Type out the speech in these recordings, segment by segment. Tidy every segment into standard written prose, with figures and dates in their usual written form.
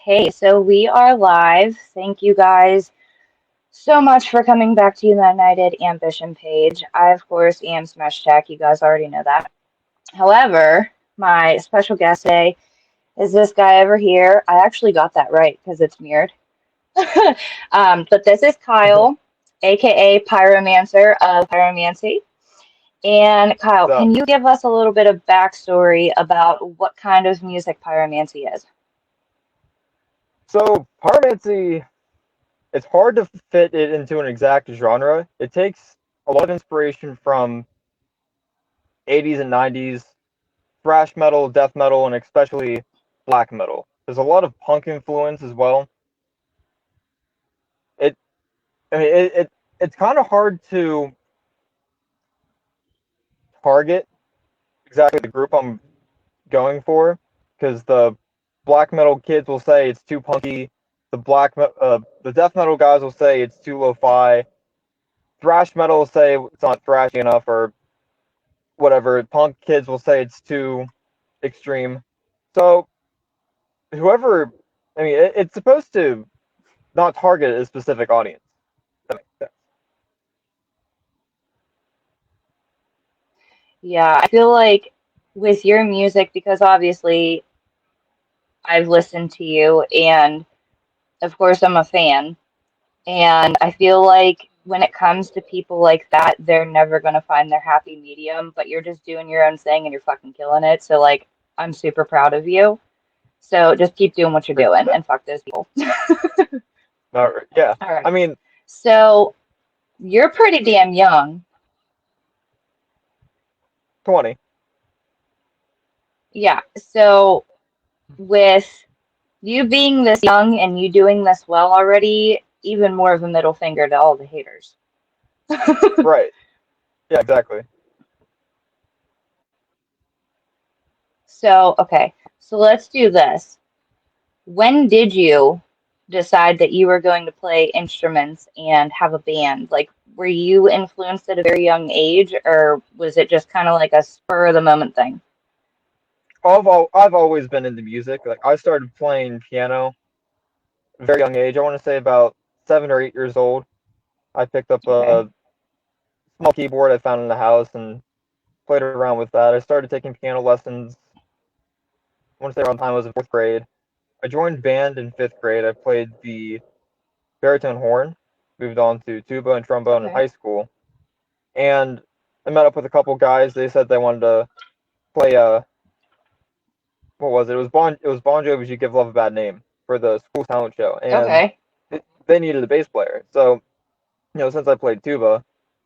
Okay, so we are live. Thank you guys so much for coming back to United Ambition page. I, of course, am Smash Tech. You guys already know that. However, my special guest today is this guy over here. I actually got that right because it's mirrored. But this is Kyle, aka Pyromancer of Pyromancy. And Kyle, So, can you give us a little bit of backstory about what kind of music Pyromancy is? so pyromancy, it's hard to fit it into an exact genre. It takes a lot of inspiration from 80s and 90s thrash metal, death metal, and especially black metal. There's a lot of punk influence as well. It, it's kind of hard to target exactly the group I'm going for because the black metal kids will say it's too punky. The death metal guys will say it's too lo-fi. Thrash metal will say it's not thrashy enough, or whatever. Punk kids will say it's too extreme. So whoever, it's supposed to not target a specific audience. That makes sense. Yeah, I feel like with your music, because obviously I've listened to you, and of course I'm a fan, and I feel like when it comes to people like that, they're never going to find their happy medium, but you're just doing your own thing and you're fucking killing it. So, like, I'm super proud of you. So just keep doing what you're Appreciate doing that. and fuck those people. Yeah, All right. I mean, So you're pretty damn young. 20. Yeah. So with you being this young and you doing this well already, even more of a middle finger to all the haters. Right. Yeah, exactly. So, okay. So let's do this. When did you decide that you were going to play instruments and have a band? Like, were you influenced at a very young age, or was it just kind of like a spur of the moment thing? I've always been into music. Like I started playing piano at a very young age. I want to say about 7 or 8 years old. I picked up Okay. a small keyboard I found in the house and played around with that. I started taking piano lessons. I want to say around the time I was in fourth grade. I joined band in fifth grade. I played the baritone horn, moved on to tuba and trombone in Okay. high school, and I met up with a couple guys. They said they wanted to play what was it? It was Bon Jovi's "You Give Love a Bad Name" for the school talent show, and Okay. they needed a bass player. So since I played tuba,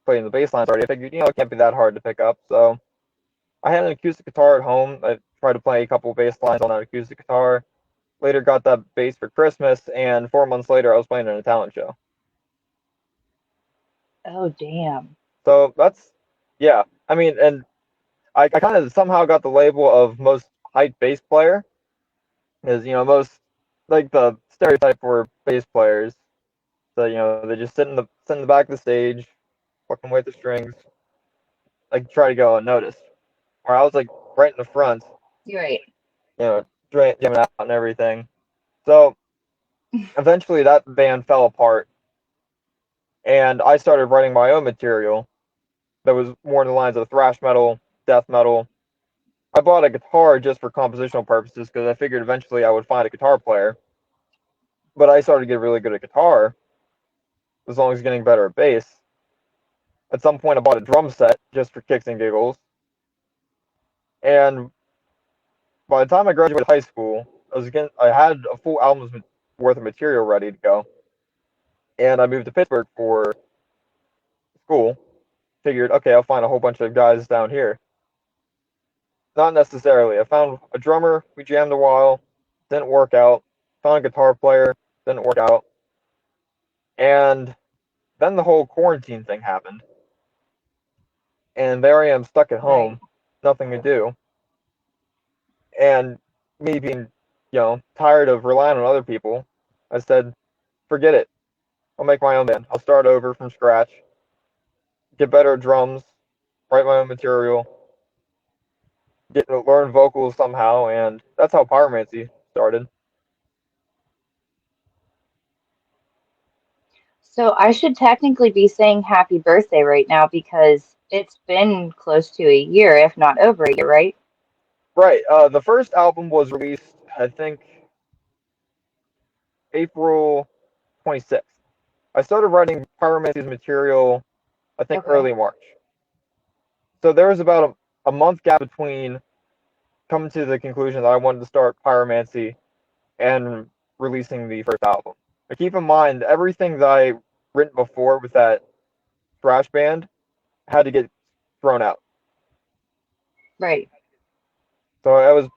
playing the bass lines already, I figured it can't be that hard to pick up. So I had an acoustic guitar at home. I tried to play a couple bass lines on that acoustic guitar. Later got that bass for Christmas, and 4 months later I was playing in a talent show. Oh, damn. So that's, yeah. I mean, and I kind of somehow got the label of most hype bass player, because most, like, the stereotype for bass players. So they just sit in the back of the stage, fucking with the strings, like try to go unnoticed. Or I was like right in the front, You're right. jamming out and everything. So eventually that band fell apart, and I started writing my own material that was more in the lines of thrash metal, death metal. I bought a guitar just for compositional purposes because I figured eventually I would find a guitar player. But I started to get really good at guitar as long as getting better at bass. At some point, I bought a drum set just for kicks and giggles. And by the time I graduated high school, I had a full album's worth of material ready to go. And I moved to Pittsburgh for school. Figured, okay, I'll find a whole bunch of guys down here. Not necessarily. I found a drummer. We jammed a while. Didn't work out. Found a guitar player. Didn't work out. And then the whole quarantine thing happened. And there I am stuck at Right. home, nothing to do. And me being, tired of relying on other people, I said, forget it. I'll make my own band. I'll start over from scratch, get better at drums, write my own material, get to learn vocals somehow, and that's how Pyromancy started. So I should technically be saying happy birthday right now because it's been close to a year, if not over a year, right? Right. The first album was released, I think, April 26th. I started writing Pyromancer's material, I think, Okay. early March. So there was about a month gap between coming to the conclusion that I wanted to start Pyromancy and releasing the first album. But keep in mind, everything that I written before with that thrash band had to get thrown out. Right. So I was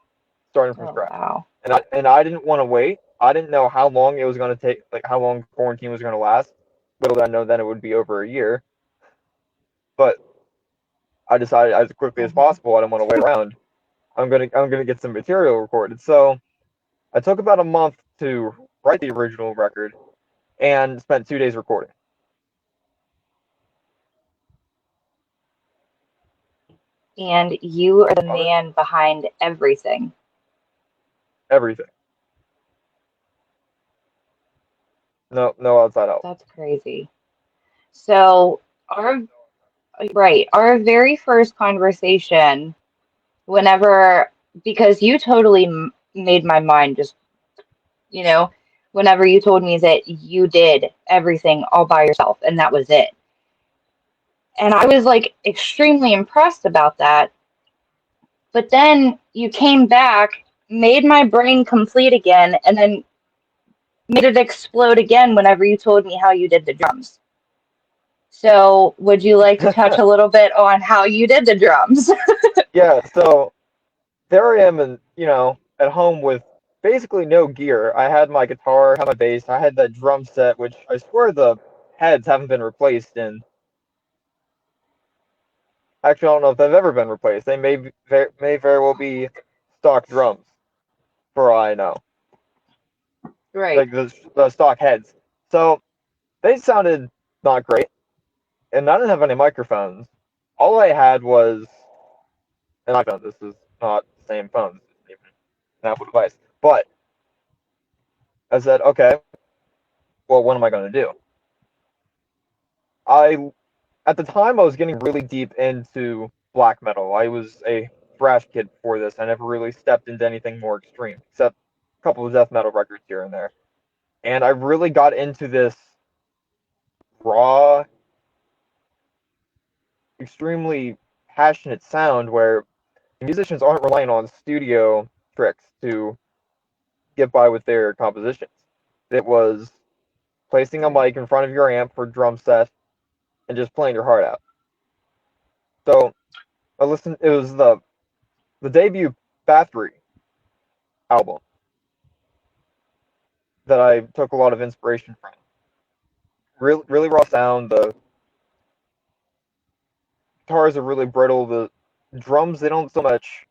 starting from Oh, scratch, wow. and I didn't want to wait. I didn't know how long it was going to take, like how long quarantine was going to last. Little did I know then it would be over a year. But I decided as quickly as Hmm. possible. I didn't want to wait around. I'm gonna get some material recorded. So I took about a month to write the original record and spent 2 days recording And you are the of it, man behind everything. everything. No outside help. That's crazy. So, our right, our very first conversation, whenever, because you totally made my mind just, you know, whenever you told me that you did everything all by yourself and that was it. And I was like extremely impressed about that. But then you came back, made my brain complete again, and then made it explode again whenever you told me how you did the drums. So, would you like to touch a little bit on how you did the drums? Yeah. So there I am, and at home with basically no gear. I had my guitar, had my bass, I had that drum set, which I swear the heads haven't been replaced in. Actually, I don't know if they've ever been replaced. They may very well be stock drums, for all I know, Right, like the stock heads. So they sounded not great, and I didn't have any microphones. All I had was an iPhone. This is not the same phone. This isn't even an Apple device. But I said, okay, well, what am I going to do? I At the time I was getting really deep into black metal. I was a thrash kid before this. I never really stepped into anything more extreme, except a couple of death metal records here and there. And I really got into this raw, extremely passionate sound where musicians aren't relying on studio tricks to get by with their compositions. It was placing a right. mic in front of your amp for drum set and just playing your heart out. So I listened. It was the debut Bathory album that I took a lot of inspiration from. Really raw sound. The guitars are really brittle. The drums, they don't so much.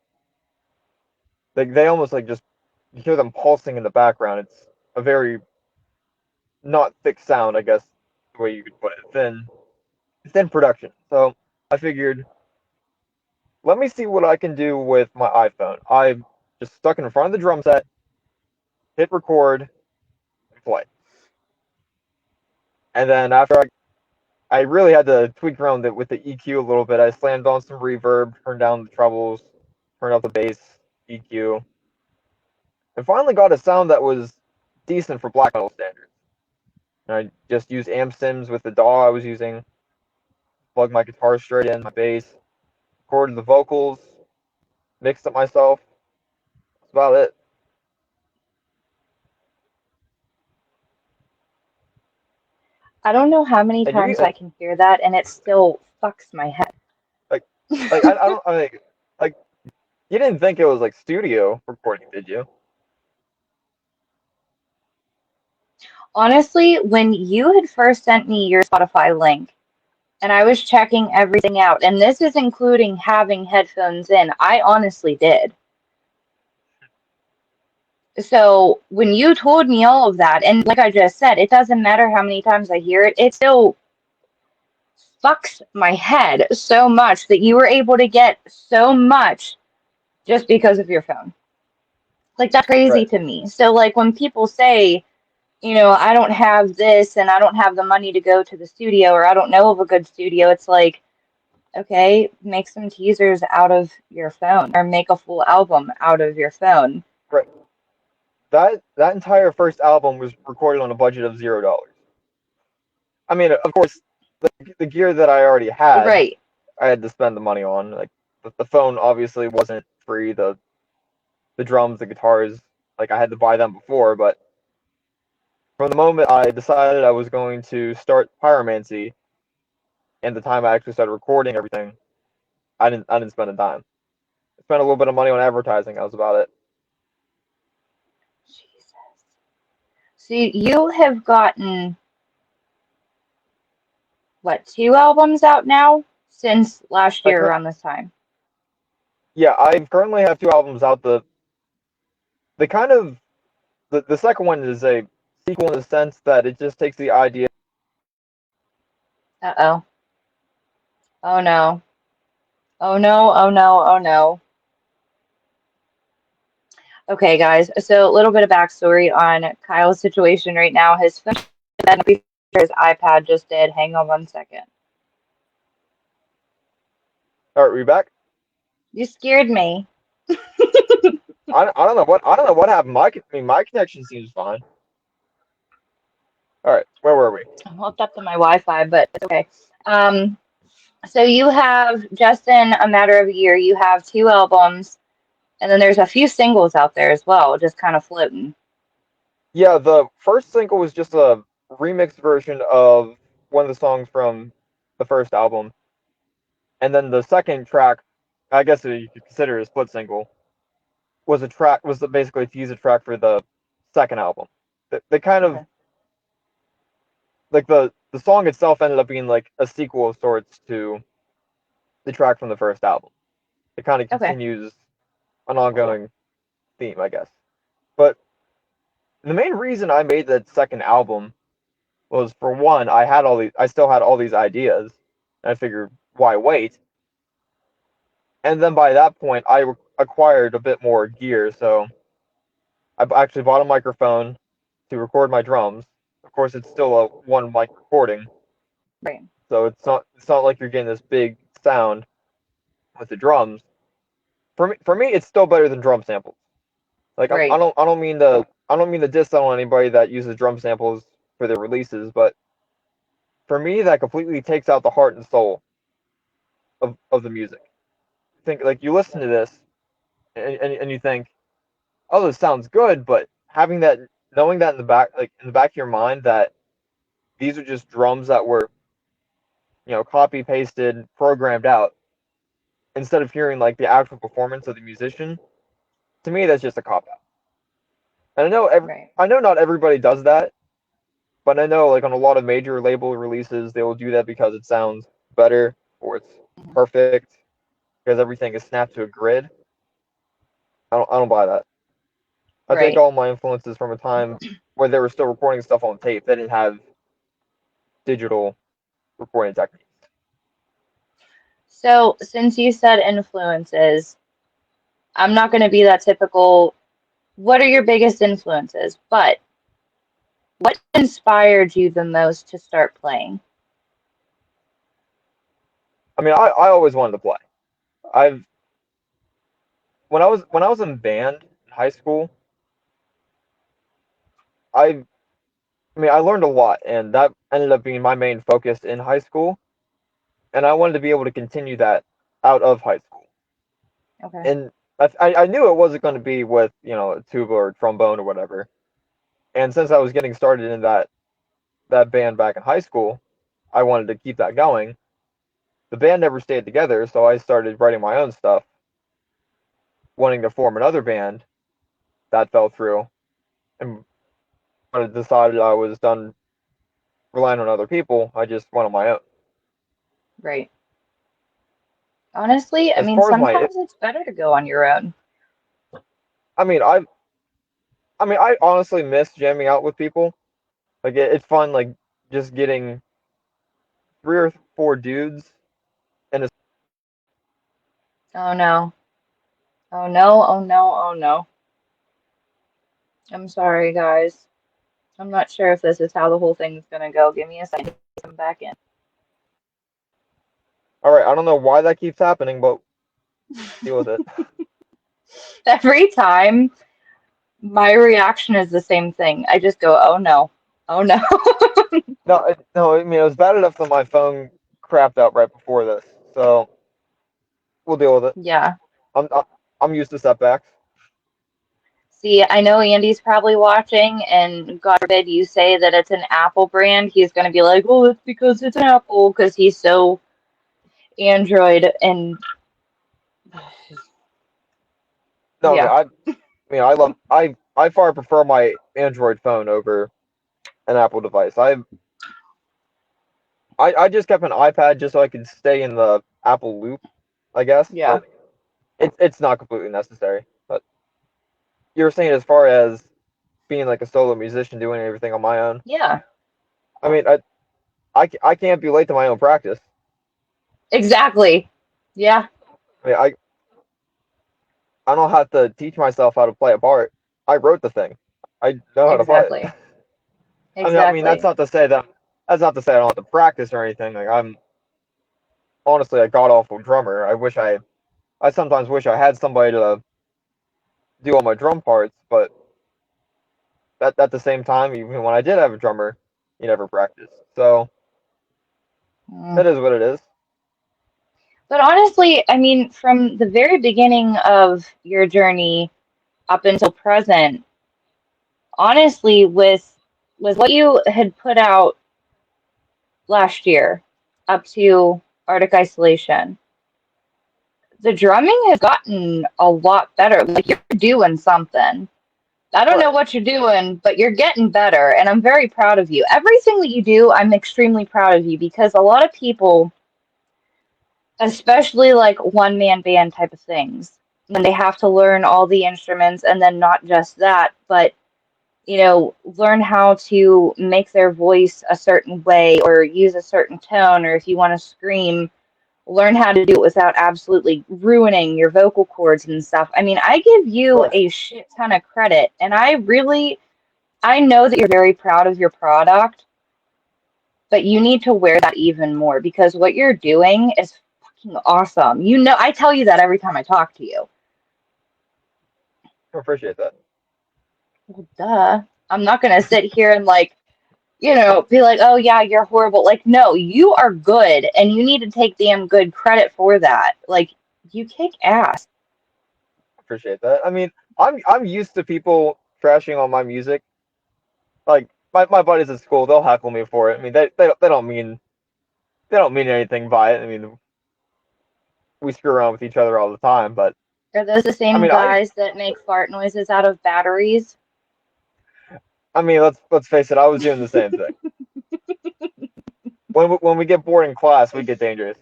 They almost like just you hear them pulsing in the background. It's a very not thick sound, I guess the way you could put it. Thin production. So I figured, let me see what I can do with my iPhone. I just stuck in front of the drum set, hit record, and play. And then after I really had to tweak around it with the EQ a little bit. I slammed on some reverb, turned down the trebles, turned up the bass EQ, and finally got a sound that was decent for black metal standards. And I just used amp sims with the DAW I was using, plugged my guitar straight in, my bass, recorded the vocals, mixed it myself. That's about it. I don't know how many And you times I can hear that and it still fucks my head. like I don't like you didn't think it was like studio recording, did you? Honestly, when you had first sent me your Spotify link and I was checking everything out, and this is including having headphones in, I honestly did. So when you told me all of that, and like I just said, it doesn't matter how many times I hear it, it still fucks my head so much that you were able to get so much just because of your phone. Like, that's crazy Right. to me. So, like, when people say, I don't have this and I don't have the money to go to the studio or I don't know of a good studio. It's like, okay, make some teasers out of your phone or make a full album out of your phone. Right. That entire first album was recorded on a budget of $0. I mean, of course, the gear that I already had, Right. I had to spend the money on. Like the phone obviously wasn't free. The drums, the guitars, like I had to buy them before. But from the moment I decided I was going to start Pyromancy and the time I actually started recording everything, I didn't spend a dime. I spent a little bit of money on advertising. That was about it. Jesus. See, you have gotten, what, 2 albums out now since last I year cur- around this time? yeah, I currently have 2 albums out. The kind of the second one is a sequel in the sense that it just takes the idea. Uh-oh. Oh no. Oh no, oh no, oh no. Okay, guys, so a little bit of backstory on Kyle's situation right now. His phone and I'm pretty sure his iPad just did. Hang on 1 second. All right, we back? You scared me. I don't know what happened. My connection seems fine. All right, where were we? I'm hooked up to my Wi-Fi, but it's okay. Um, so you have just in a matter of a year, you have 2 albums, and then there's a few singles out there as well, just kind of floating. Yeah, the first single was just a remixed version of one of the songs from the first album, and then the second track, I guess you could consider it a split single, basically to use a track for the second album. They kind of Okay. like the song itself ended up being like a sequel of sorts to the track from the first album. It kind of Okay. continues an ongoing theme, I guess. But the main reason I made that second album was, for one, I still had all these ideas, and I figured, why wait? And then by that point, acquired a bit more gear, so I actually bought a microphone to record my drums. Of course, it's still a one mic recording, Right. so it's not like you're getting this big sound with the drums. For me, it's still better than drum samples. Like Right. I don't mean to diss on anybody that uses drum samples for their releases, but for me, that completely takes out the heart and soul of the music. Think like you listen to this and you think, oh, this sounds good, but knowing that in the back, like in the back of your mind, that these are just drums that were, copy pasted, programmed out, instead of hearing like the actual performance of the musician. To me, that's just a cop out. And Right. I know not everybody does that, but I know like on a lot of major label releases, they will do that because it sounds better or it's Mhm. perfect because everything is snapped to a grid. I don't buy that. I take Right. all my influences from a time where they were still recording stuff on tape. They didn't have digital recording techniques. So, since you said influences, I'm not going to be that typical. What are your biggest influences? But what inspired you the most to start playing? I mean, I always wanted to play. I've when I was in band in high school, I I mean I learned a lot, and that ended up being my main focus in high school. And I wanted to be able to continue that out of high school. Okay. And I knew it wasn't going to be with a tuba or trombone or whatever. And since I was getting started in that band back in high school, I wanted to keep that going. The band never stayed together, so I started writing my own stuff, wanting to form another band. That fell through, and when I decided I was done relying on other people, I just went on my own. Right. Honestly, I As mean, far as my, sometimes it's better to go on your own. I mean, I honestly miss jamming out with people. Like it's fun, like just getting 3 or 4 dudes in a. Oh no. Oh no. Oh no. Oh no. I'm sorry, guys. I'm not sure if this is how the whole thing's gonna go. Give me a second to come back in. All right, I don't know why that keeps happening, but deal with it. Every time, my reaction is the same thing. I just go, oh no, oh no. No, I mean it was bad enough that my phone crapped out right before this, so we'll deal with it. Yeah. I'm used to setbacks. See, I know Andy's probably watching, and God forbid you say that it's an Apple brand. He's going to be like, oh, it's because it's an Apple, because he's so Android. And No, yeah, I love I far prefer my Android phone over an Apple device. I just kept an iPad just so I could stay in the Apple loop, I guess, yeah, but it's not completely necessary. But you were saying as far as being like a solo musician doing everything on my own. yeah, I mean, I can't be late to my own practice. exactly. Yeah, I mean, I don't have to teach myself how to play a part. I wrote the thing. I know how to play it. exactly. I mean Exactly. that's not to say I don't have to practice or anything. Like I'm honestly a god awful drummer. I sometimes wish I had somebody to do all my drum parts, but at the same time, even when I did have a drummer, he never practiced. So Mm. it is what it is. But honestly, I mean, from the very beginning of your journey up until present, honestly, with what you had put out last year up to Arctic Isolation, the drumming has gotten a lot better. Like you're doing something. I don't know Right. what you're doing, but you're getting better, and I'm very proud of you. Everything that you do, I'm extremely proud of you because a lot of people, especially like one man band type of things, when they have to learn all the instruments and then not just that, but learn how to make their voice a certain way or use a certain tone, or if you want to scream, learn how to do it without absolutely ruining your vocal cords and stuff. I mean, I give you Right. a shit ton of credit, and I know that you're very proud of your product, but you need to wear that even more because what you're doing is fucking awesome. I tell you that every time I talk to you. I appreciate that. Well, duh. I'm not gonna sit here and be like, oh yeah, you're horrible. Like, no, you are good, and you need to take damn good credit for that. Like, you kick ass. Appreciate that. I mean, I'm used to people trashing on my music. Like my buddies at school, they'll heckle me for it. I mean, they don't mean anything by it. I mean, we screw around with each other all the time, but Are those the I same mean, guys that make fart noises out of batteries? I mean, let's face it, I was doing the same thing. When we get bored in class, we get dangerous.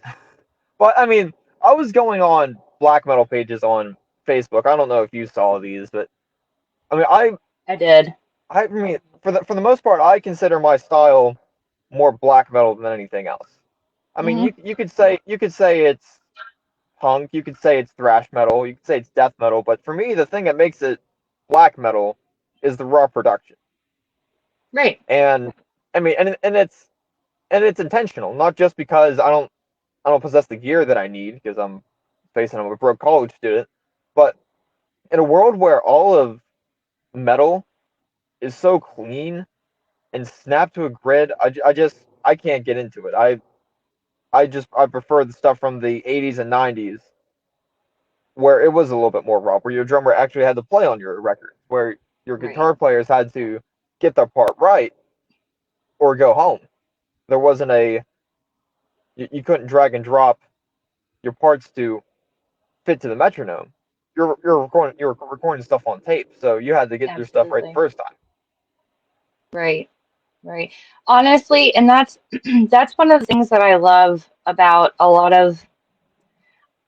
But I mean, I was going on black metal pages on Facebook. I don't know if you saw these, but I mean, I did. I mean, for the most part, I consider my style more black metal than anything else. I mean, Hmm. you could say it's punk, you could say it's thrash metal, you could say it's death metal, but for me, the thing that makes it black metal is the raw production. Right. And I mean, and it's intentional, not just because I don't possess the gear that I need because I'm a broke college student, but in a world where all of metal is so clean and snapped to a grid, I can't get into it. I prefer the stuff from the 80s and 90s where it was a little bit more raw, where your drummer actually had to play on your record, where your Right. guitar players had to get their part right or go home. There wasn't a you couldn't drag and drop your parts to fit to the metronome. You're recording stuff on tape, so you had to get your stuff right the Absolutely. first time. Right. Right. Honestly, and that's that's one of the things that I love about a lot of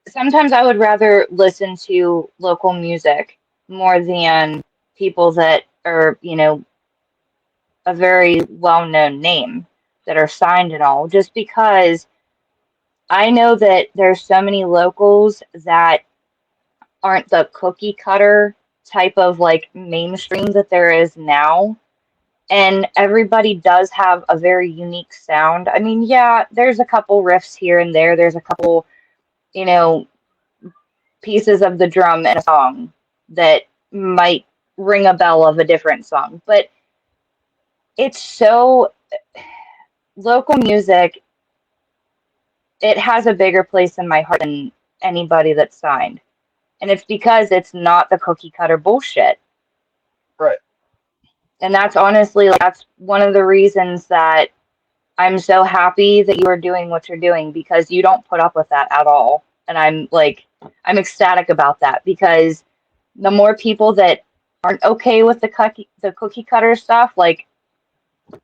sometimes I would rather listen to local music more than people that are, a very well-known name that are signed and all, just because I know that there's so many locals that aren't the cookie cutter type of like mainstream that there is now. and everybody does have a very unique sound. I mean, yeah, there's a couple riffs here and there. There's a couple, you know, pieces of the drum in a song that might ring a bell of a different song. But it's so local music, it has a bigger place in my heart than anybody that's signed. And it's because it's not the cookie cutter bullshit. Right. And that's honestly, like, that's one of the reasons that I'm so happy that you are doing what you're doing, because you don't put up with that at all. And I'm ecstatic about that, because the more people that aren't okay with the cookie cutter stuff, like,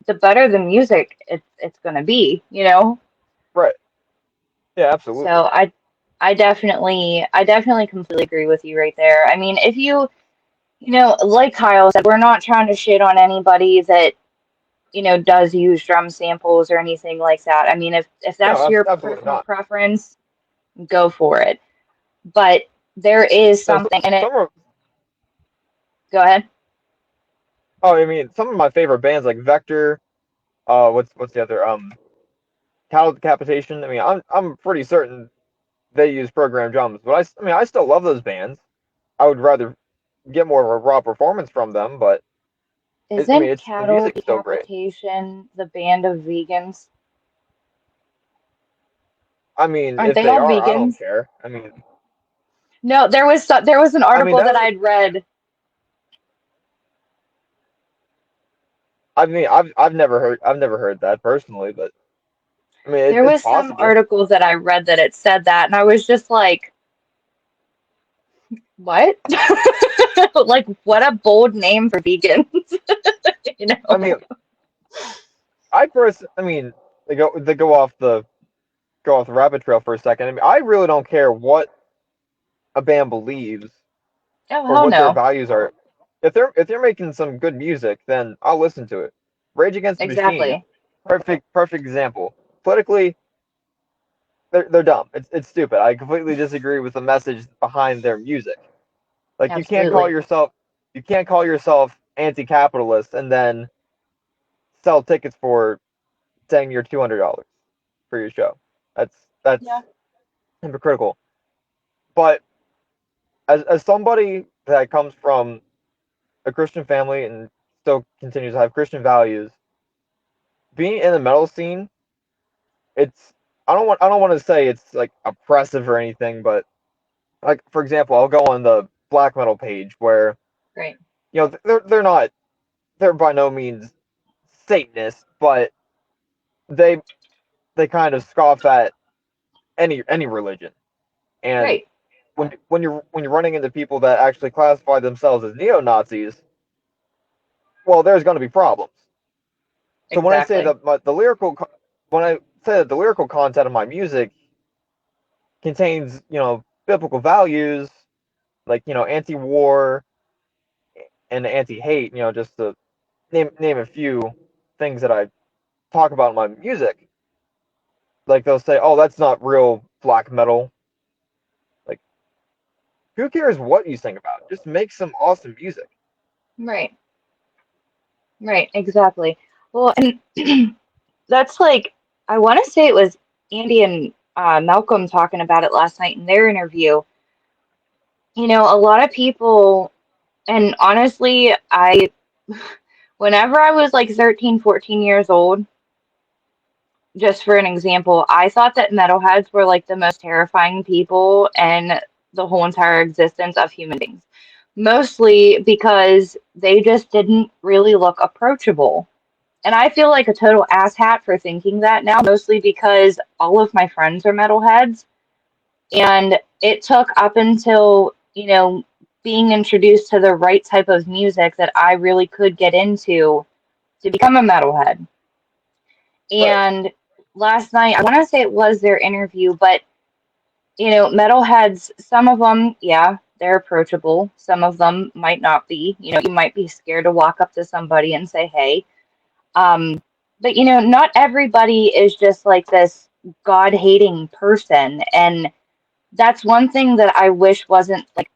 the better the music it's gonna be, you know? Right. Yeah, absolutely. So I definitely completely agree with you right there. I mean, if you know, like Kyle said, we're not trying to shit on anybody that, you know, does use drum samples or anything like that. I mean, if No, that's your absolutely personal not. preference, go for it. But there is No, something in it. some are. Go ahead. Oh, I mean, some of my favorite bands like Vector. What's the other? Cattle Decapitation. I mean, I'm pretty certain they use programmed drums, but I mean, I still love those bands. I would rather get more of a raw performance from them, but I mean, Isn't it's the cattle music's still great. decapitation the band of vegans? I mean, Aren't if they they all are, I don't vegans? care. No, there was an I mean article that that was. I'd read. I mean, I've never heard that personally, but I mean, There it's was some possible. article that I read that it said that, and I was just like, what? Like, what a bold name for vegans, you I know? mean, I mean, they go off the rabbit trail for a second. I mean, I really don't care what a band believes Oh, or hell what their no. values are. If they're making some good music, then I'll listen to it. Rage Against the Machine, Exactly. perfect example. Politically, they're dumb. It's stupid. I completely disagree with the message behind their music. Like Absolutely. you can't call yourself anti-capitalist and then sell tickets for saying you're $200 for your show. That's Yeah. hypocritical. But as somebody that comes from a Christian family and still continues to have Christian values, being in the metal scene, it's I don't want to say it's like oppressive or anything, but like for example, I'll go on the black metal page where Great. you know they're by no means Satanists, but they they kind of scoff at any religion. And Right. when you're running into people that actually classify themselves as neo Nazis, well, there's going to be problems. So when I say Exactly. that the lyrical when I say that the lyrical content of my music contains biblical values like anti-war and anti-hate, just to name a few things that I talk about in my music, like they'll say, "Oh, that's not real black metal." Like, who cares what you sing about? Just make some awesome music. Right. Right. Exactly. Well, and that's like, I want to say it was Andy and Malcolm talking about it last night in their interview. You know, a lot of people, and honestly, whenever I was like 13, 14 years old, just for an example, I thought that metalheads were like the most terrifying people in the whole entire existence of human beings. Mostly because they just didn't really look approachable. And I feel like a total asshat for thinking that now, mostly because all of my friends are metalheads. And it took up until, being introduced to the right type of music that I really could get into to become a metalhead. Right. And last night, I want to say it was their interview, but metalheads, some of them, yeah, they're approachable. Some of them might not be. You might be scared to walk up to somebody and say, hey. Um, but not everybody is just like this God-hating person. And that's one thing that I wish wasn't, like,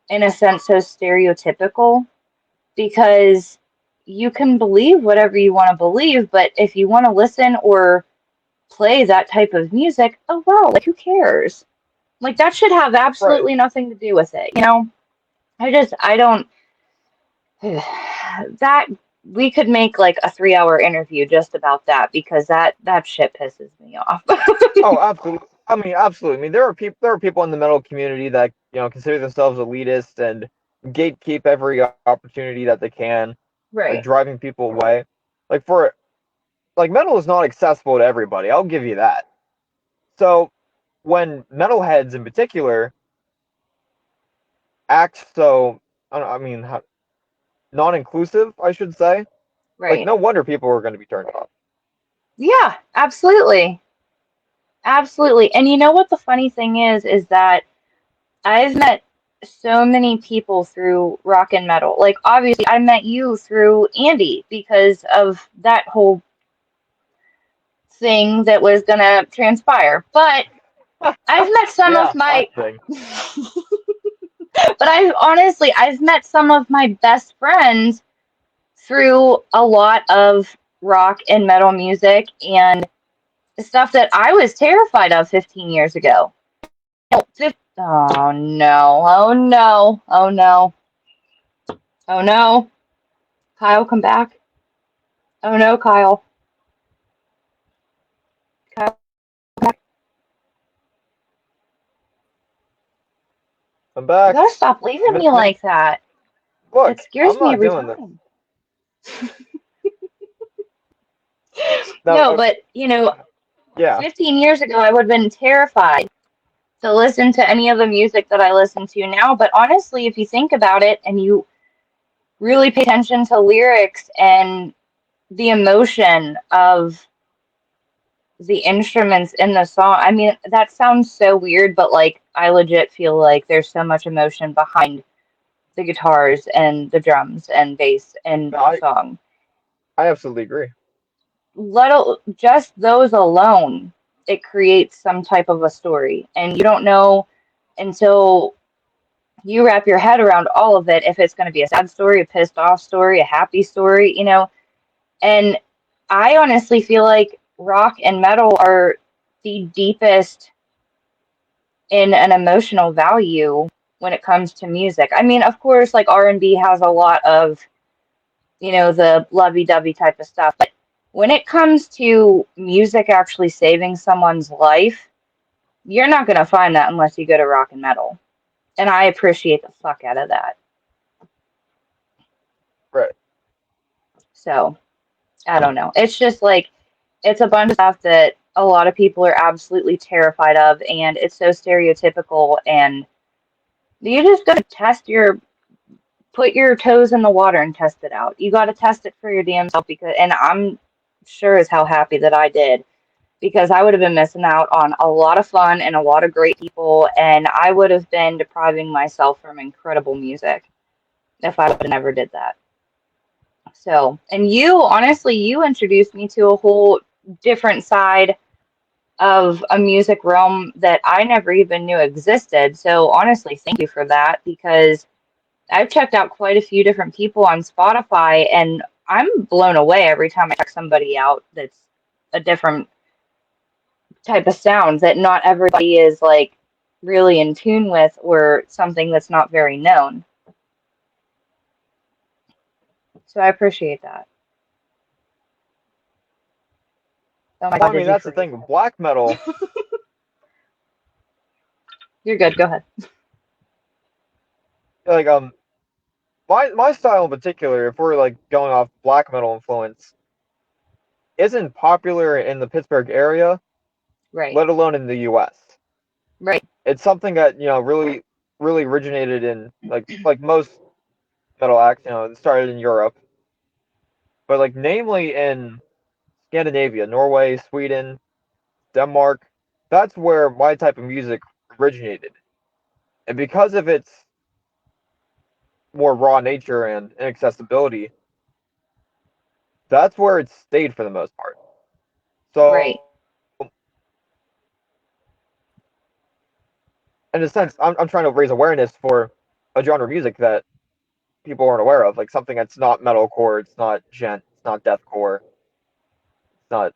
in a sense, so stereotypical, because you can believe whatever you want to believe, but if you want to listen or play that type of music, oh well, like who cares? Like that should have Right. absolutely nothing to do with it, you know? I don't that we could make like a 3 hour interview just about that because that shit pisses me off. Oh, absolutely. I mean, absolutely. I mean, there are people in the metal community that consider themselves elitist and gatekeep every opportunity that they can, like Right, driving people away. Like for like metal is not accessible to everybody. I'll give you that. So when metalheads in particular act so, I mean, non-inclusive, I should say. Like, right. no wonder people are going to be turned off. Yeah, absolutely. Absolutely. And you know what the funny thing is that I've met so many people through rock and metal. Like obviously I met you through Andy because of that whole thing that was gonna transpire. But I've met some of Yeah, my that thing. but I've met some of my best friends through a lot of rock and metal music and stuff that I was terrified of 15 years ago. Oh no. Oh no. Oh no. Oh no. Kyle, come back. Oh no, Kyle. Kyle, I'm you back. gotta stop You leaving me missed me? like that. It Look, scares I'm me not every doing this. time. No, No, but yeah. 15 years ago, I would have been terrified to listen to any of the music that I listen to now. But honestly, if you think about it and you really pay attention to lyrics and the emotion of the instruments in the song, I mean, that sounds so weird, but like, I legit feel like there's so much emotion behind the guitars and the drums and bass and No, the I, song. I absolutely agree. Just those alone, it creates some type of a story, and you don't know until you wrap your head around all of it if it's going to be a sad story, a pissed off story, a happy story. And I honestly feel like rock and metal are the deepest in an emotional value when it comes to music. I mean, of course, like R&B has a lot of the lovey-dovey type of stuff. But when it comes to music actually saving someone's life, you're not going to find that unless you go to rock and metal. And I appreciate the fuck out of that. Right. So, I don't know. It's just like, it's a bunch of stuff that a lot of people are absolutely terrified of, and it's so stereotypical. And you just got to put your toes in the water and test it out. You got to test it for your damn self and I'm sure as hell happy that I did because I would have been missing out on a lot of fun and a lot of great people, and I would have been depriving myself from incredible music if I would have never did that. So, and honestly, you introduced me to a whole different side of a music realm that I never even knew existed. So, honestly, thank you for that because I've checked out quite a few different people on Spotify, and I'm blown away every time I check somebody out that's a different type of sound that not everybody is like really in tune with or something that's not very known. So I appreciate that. Oh my Well, God, I did mean, you that's the freeze? thing. Black metal, You're good. Go ahead. like, my style in particular, if we're like going off black metal influence, isn't popular in the Pittsburgh area, Right. let alone in the U.S. Right. It's something that really, really originated in like most metal acts. It started in Europe, but like namely in Scandinavia, Norway, Sweden, Denmark. That's where my type of music originated, and because of its more raw nature and inaccessibility, that's where it stayed for the most part. So, Right. in a sense, I'm trying to raise awareness for a genre of music that people aren't aware of, like something that's not metalcore, it's not gent, it's not deathcore, it's not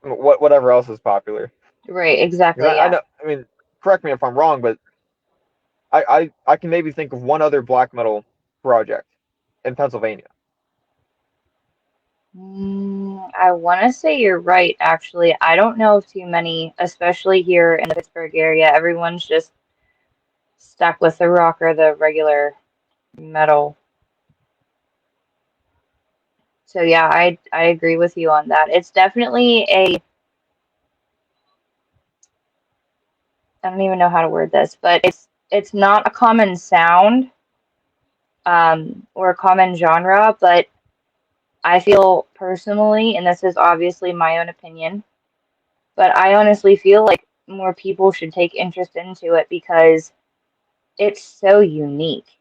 whatever else is popular. Right, exactly, I yeah. know. I mean, correct me if I'm wrong, but I can maybe think of one other black metal project in Pennsylvania. I want to say you're right, actually. I don't know of too many, especially here in the Pittsburgh area. Everyone's just stuck with the rock or the regular metal. So yeah, I agree with you on that. It's definitely a, I don't even know how to word this, but it's not a common sound or a common genre, but I feel personally, and this is obviously my own opinion, but I honestly feel like more people should take interest into it because it's so unique.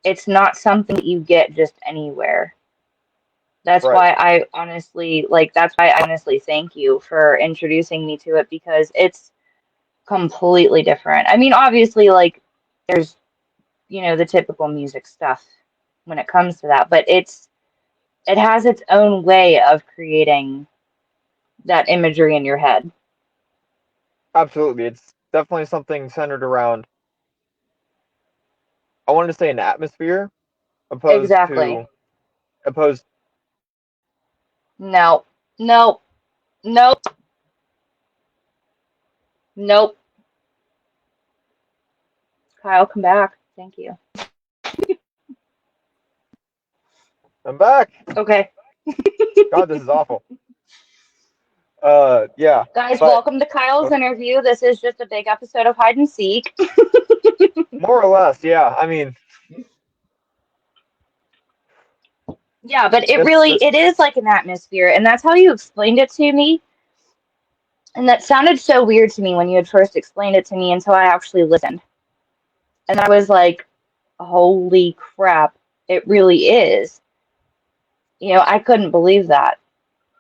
It's not something that you get just anywhere. That's Right. why I honestly like that's why I honestly thank you for introducing me to it because it's completely different. I mean, obviously like there's, the typical music stuff when it comes to that, but it has its own way of creating that imagery in your head. Absolutely. It's definitely something centered around, I wanted to say, an atmosphere opposed Exactly. to opposed. No. Nope. Nope. Nope. Kyle, come back. Thank you. I'm back. Okay. God, this is awful. Yeah, Guys, but welcome to Kyle's uh, interview. This is just a big episode of hide and seek. more or less, yeah. I mean, Yeah, but this it is like an atmosphere, and that's how you explained it to me. And that sounded so weird to me when you had first explained it to me until I actually listened. And I was like, holy crap, it really is. I couldn't believe that.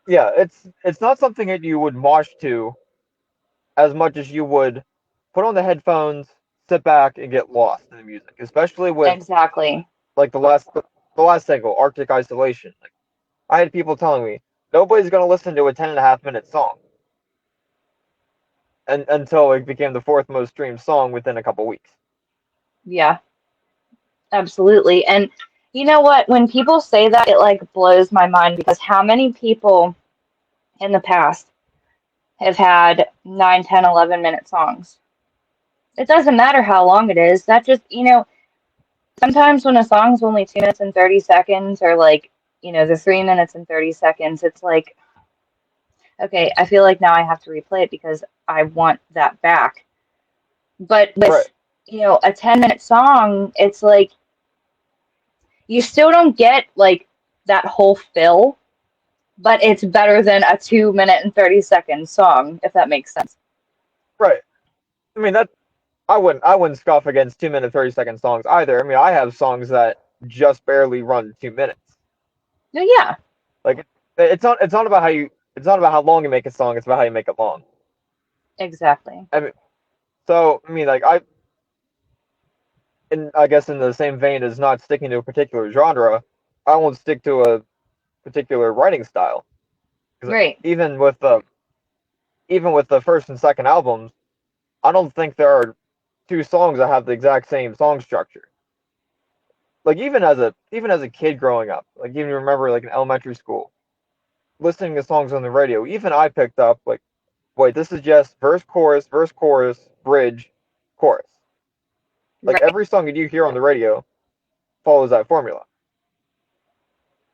yeah, it's not something that you would mosh to as much as you would put on the headphones, sit back, and get lost in the music. Especially with Exactly. like the last single, Arctic Isolation. Like, I had people telling me nobody's gonna listen to a 10.5 minute song, and until it became the fourth most streamed song within a couple weeks. Yeah, absolutely. And you know what? When people say that, it like blows my mind because how many people in the past have had 9, 10, 11 minute songs? It doesn't matter how long it is. That just, sometimes when a song's only 2 minutes and 30 seconds or like, the 3 minutes and 30 seconds, it's like, okay, I feel like now I have to replay it because I want that back. But Right, with, a 10-minute song, it's like you still don't get like that whole fill, but it's better than a 2 minute and 30 second song, if that makes sense. right. I mean that I wouldn't scoff against 2 minute 30 second songs either. I mean I have songs that just barely run 2 minutes. No, yeah, Like it's not about how long you make a song. It's about how you make it long. exactly. I mean, so I mean like I guess in the same vein as not sticking to a particular genre, I won't stick to a particular writing style because Right, even with the first and second albums, I don't think there are two songs that have the exact same song structure. Like even as a kid growing up, like even remember like in elementary school, listening to songs on the radio, even I picked up like, wait, this is just verse, chorus, bridge, chorus. Like right, every song that you hear on the radio follows that formula.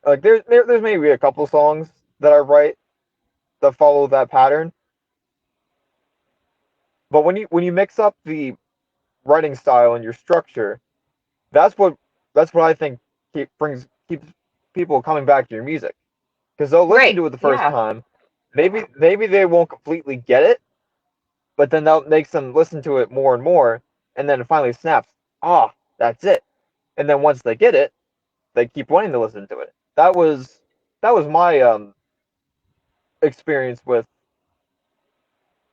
Like there's maybe a couple songs that I write that follow that pattern, but when you mix up the writing style and your structure, that's what that's what I think keeps people coming back to your music because they'll listen right. to it the first Yeah, time. Maybe they won't completely get it, but then that makes them listen to it more and more, and then it finally snaps. Ah, that's it. And then once they get it, they keep wanting to listen to it. That was my experience with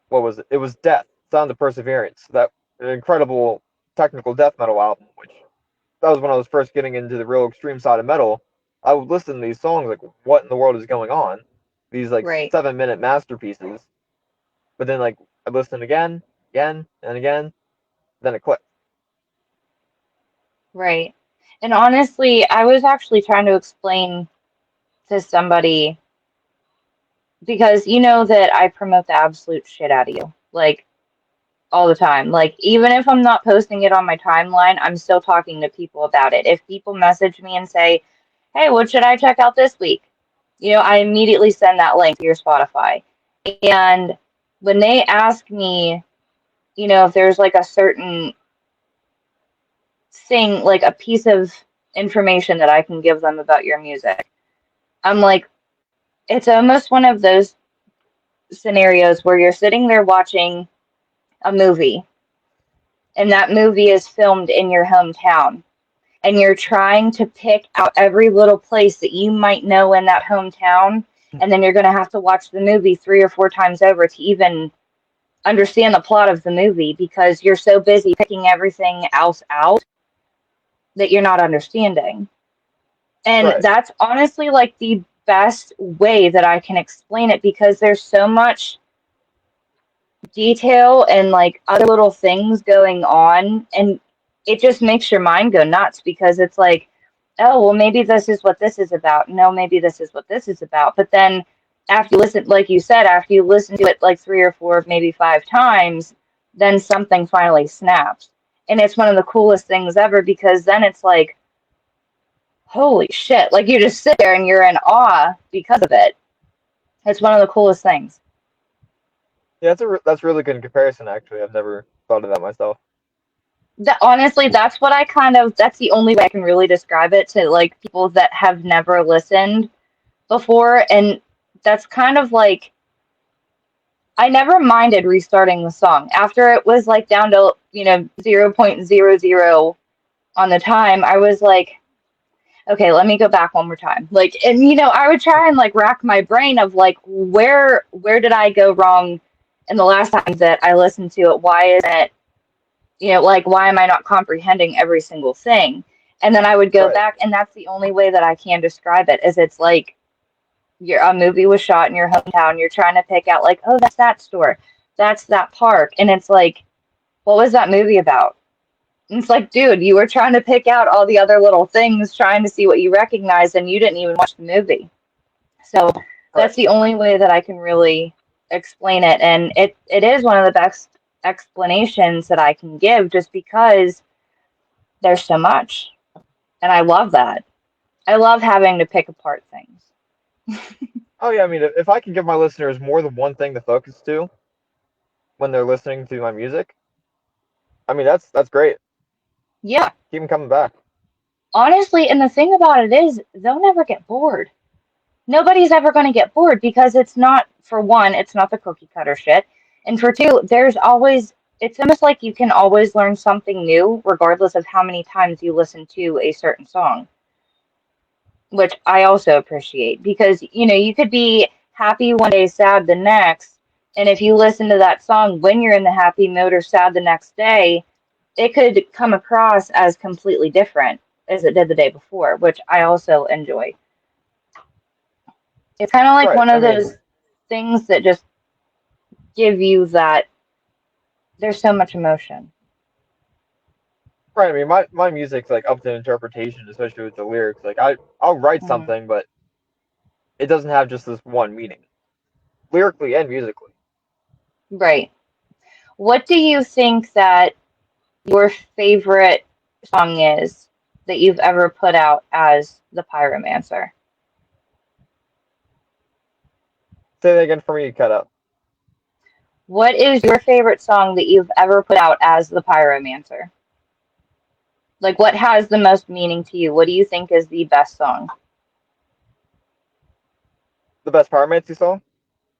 what was it? It was Death, Sound of Perseverance. That an incredible technical death metal album, which was when I was first getting into the real extreme side of metal. I would listen to these songs like, what in the world is going on? These like Right. 7-minute masterpieces. But then like I listened again, again, and again, then it clicked. Right. And honestly, I was actually trying to explain to somebody because you know that I promote the absolute shit out of you. Like all the time. Like even if I'm not posting it on my timeline, I'm still talking to people about it. If people message me and say, "Hey, what should I check out this week?" I immediately send that link to your Spotify. And when they ask me, if there's like a certain thing, like a piece of information that I can give them about your music, I'm like, it's almost one of those scenarios where you're sitting there watching a movie and that movie is filmed in your hometown and you're trying to pick out every little place that you might know in that hometown, and then you're going to have to watch the movie 3 or 4 times over to even understand the plot of the movie because you're so busy picking everything else out that you're not understanding. And Right. that's honestly like the best way that I can explain it because there's so much detail and like other little things going on, and it just makes your mind go nuts because it's like, oh well, maybe this is what this is about, no, maybe this is what this is about. But then after you listen, like you said, after you listen to it like 3 or 4, maybe 5 times, then something finally snaps, and it's one of the coolest things ever because then it's like, holy shit, like you just sit there and you're in awe because of it. It's one of the coolest things. Yeah, that's really good in comparison. Actually, I've never thought of that myself. That, honestly, that's the only way I can really describe it to like people that have never listened before. And that's kind of like, I never minded restarting the song after it was like down to 0.00 on the time. I was like, okay, let me go back one more time. Like, and I would try and like rack my brain of like where did I go wrong in the last time that I listened to it? Why isn't it, like, why am I not comprehending every single thing? And then I would go Right. back, and that's the only way that I can describe it, is it's like a movie was shot in your hometown. You're trying to pick out, like, oh, that's that store, that's that park, and it's like, what was that movie about? And it's like, dude, you were trying to pick out all the other little things, trying to see what you recognize, and you didn't even watch the movie. So Right. that's the only way that I can really explain it, and it is one of the best explanations that I can give, just because there's so much. And I love that. I love having to pick apart things. Oh yeah, I mean, if I can give my listeners more than one thing to focus to when they're listening to my music, I mean that's great. Yeah, Keep them coming back. honestly, and the thing about it is, they'll never get bored. Nobody's ever going to get bored because it's not, for one, it's not the cookie cutter shit. And for two, it's almost like you can always learn something new, regardless of how many times you listen to a certain song, which I also appreciate because, you could be happy one day, sad the next. And if you listen to that song when you're in the happy mood or sad the next day, it could come across as completely different as it did the day before, which I also enjoy. It's kind of like Right. one I of mean, those things that just give you that there's so much emotion. right. I mean, my music's like up to interpretation, especially with the lyrics. Like I'll write Mhm. something, but it doesn't have just this one meaning, lyrically and musically. Right. What do you think that your favorite song is that you've ever put out as the Pyromancer? Say that again for me. You cut out. What is your favorite song that you've ever put out as the Pyromancer? Like, what has the most meaning to you? What do you think is the best song? The best Pyromancy song?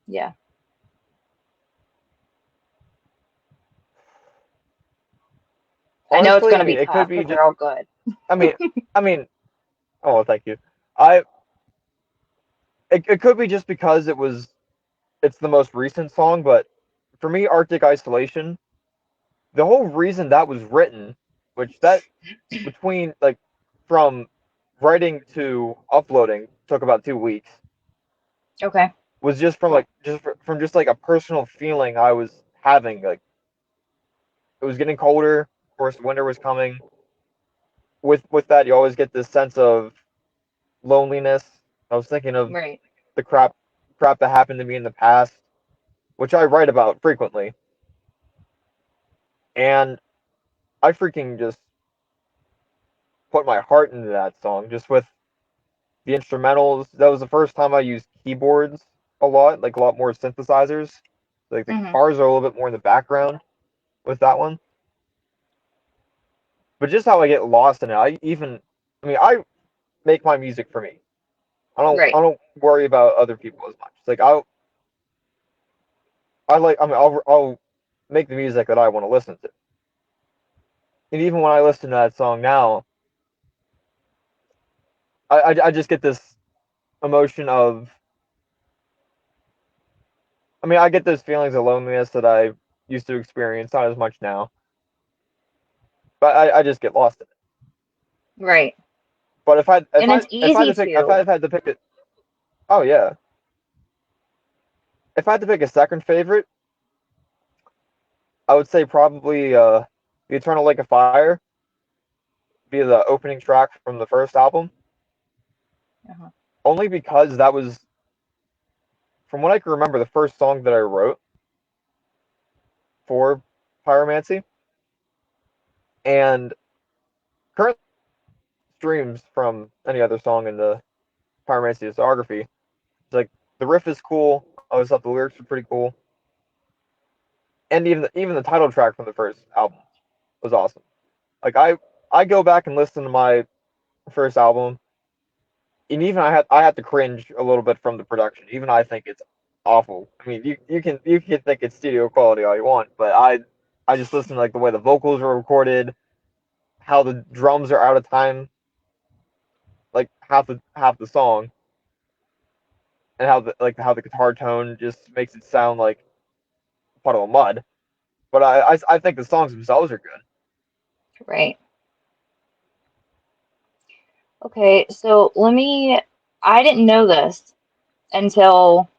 Yeah. I know it's Honestly, going I to be mean, it could tough be because just. they're all good. I mean, I mean. Oh, well, thank you. I. It could be just because it's the most recent song, but for me, Arctic Isolation, the whole reason that was written which that between like from writing to uploading took about 2 weeks. Okay. Was just from like from just like a personal feeling I was having. Like it was getting colder. Of course, winter was coming. With that, you always get this sense of loneliness. I was thinking of Right. the crap that happened to me in the past, which I write about frequently, and I freaking just put my heart into that song. Just with the instrumentals, that was the first time I used keyboards a lot, like a lot more synthesizers. Like the Mhm. guitars are a little bit more in the background with that one. But just how I get lost in it, I make my music for me. Right. I don't worry about other people as much. It's like I'll make the music that I want to listen to. And even when I listen to that song now, I just get this emotion of, I get those feelings of loneliness that I used to experience, not as much now, but I just get lost in it. Right. But And it's if I had easy to pick if to. I had to pick it, oh yeah, if I had to pick a second favorite, I would say probably the Eternal Lake of Fire, be the opening track from the first album. Uh-huh. Only because that was, from what I can remember, the first song that I wrote for Pyromancy, and current streams from any other song in the Pyromancy discography. It's like the riff is cool. I always thought the lyrics were pretty cool, and even the title track from the first album was awesome. Like I go back and listen to my first album, and even I had to cringe a little bit from the production. Even I think it's awful. You can think it's studio quality all you want, but I just listen to like the way the vocals are recorded, how the drums are out of time, like half the song, and how the guitar tone just makes it sound like a puddle of mud. But I think the songs themselves are good. Right. Okay, so I didn't know this until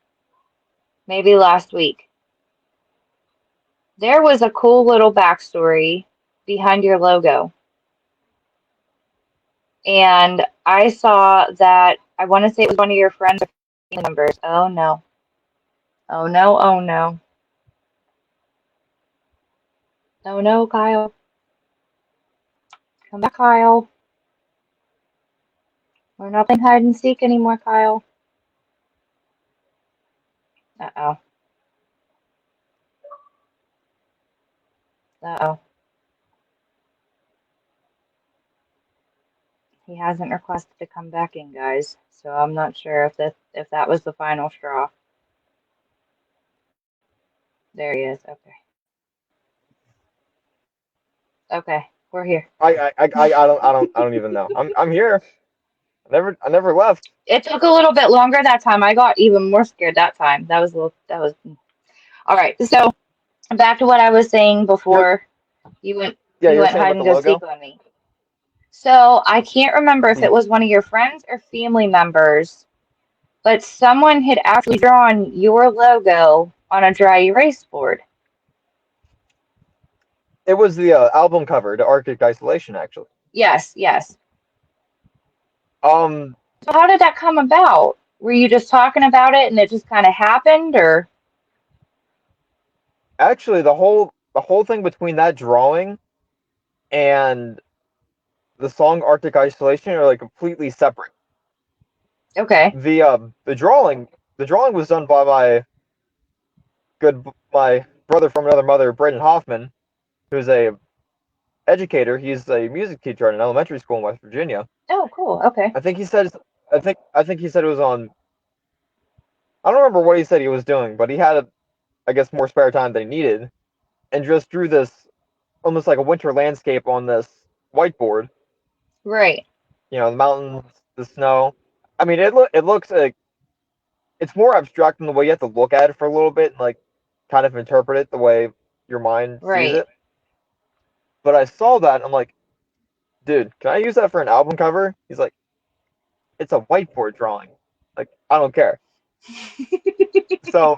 maybe last week. There was a cool little backstory behind your logo. And I saw that, I want to say it was one of your friends or family members. Oh no. Oh no, oh no. Oh no, Kyle. Come back, Kyle. We're not playing hide and seek anymore, Kyle. Uh-oh. Uh-oh. He hasn't requested to come back in, guys. So I'm not sure if that was the final straw. There he is. Okay. Okay. We're here. I don't even know. I'm here. I never left. It took a little bit longer that time. I got even more scared that time. That was all right. So back to what I was saying You're before you went Yeah, you you were went saying hide about and the go seek logo. on me. So I can't remember if it The was one of your friends or family members, but someone had actually drawn your logo on a dry erase board. It was the album cover to Arctic Isolation, actually. Yes, yes. Um, So how did that come about? Were you just talking about it and it just kind of happened, or? Actually, the whole thing between that drawing and the song Arctic Isolation are like completely separate. Okay. The drawing was done by my brother from another mother, Braden Hoffman, who's a educator. He's a music teacher at an elementary school in West Virginia. Oh, cool. Okay. I think he said I think he said it was on. I don't remember what he said he was doing, but he had I guess more spare time than he needed, and just drew this almost like a winter landscape on this whiteboard. Right. You know, the mountains, the snow. It looks like it's more abstract in the way you have to look at it for a little bit and like kind of interpret it the way your mind sees Right. it. But I saw that and I'm like, dude, can I use that for an album cover? He's like, it's a whiteboard drawing. Like, I don't care. So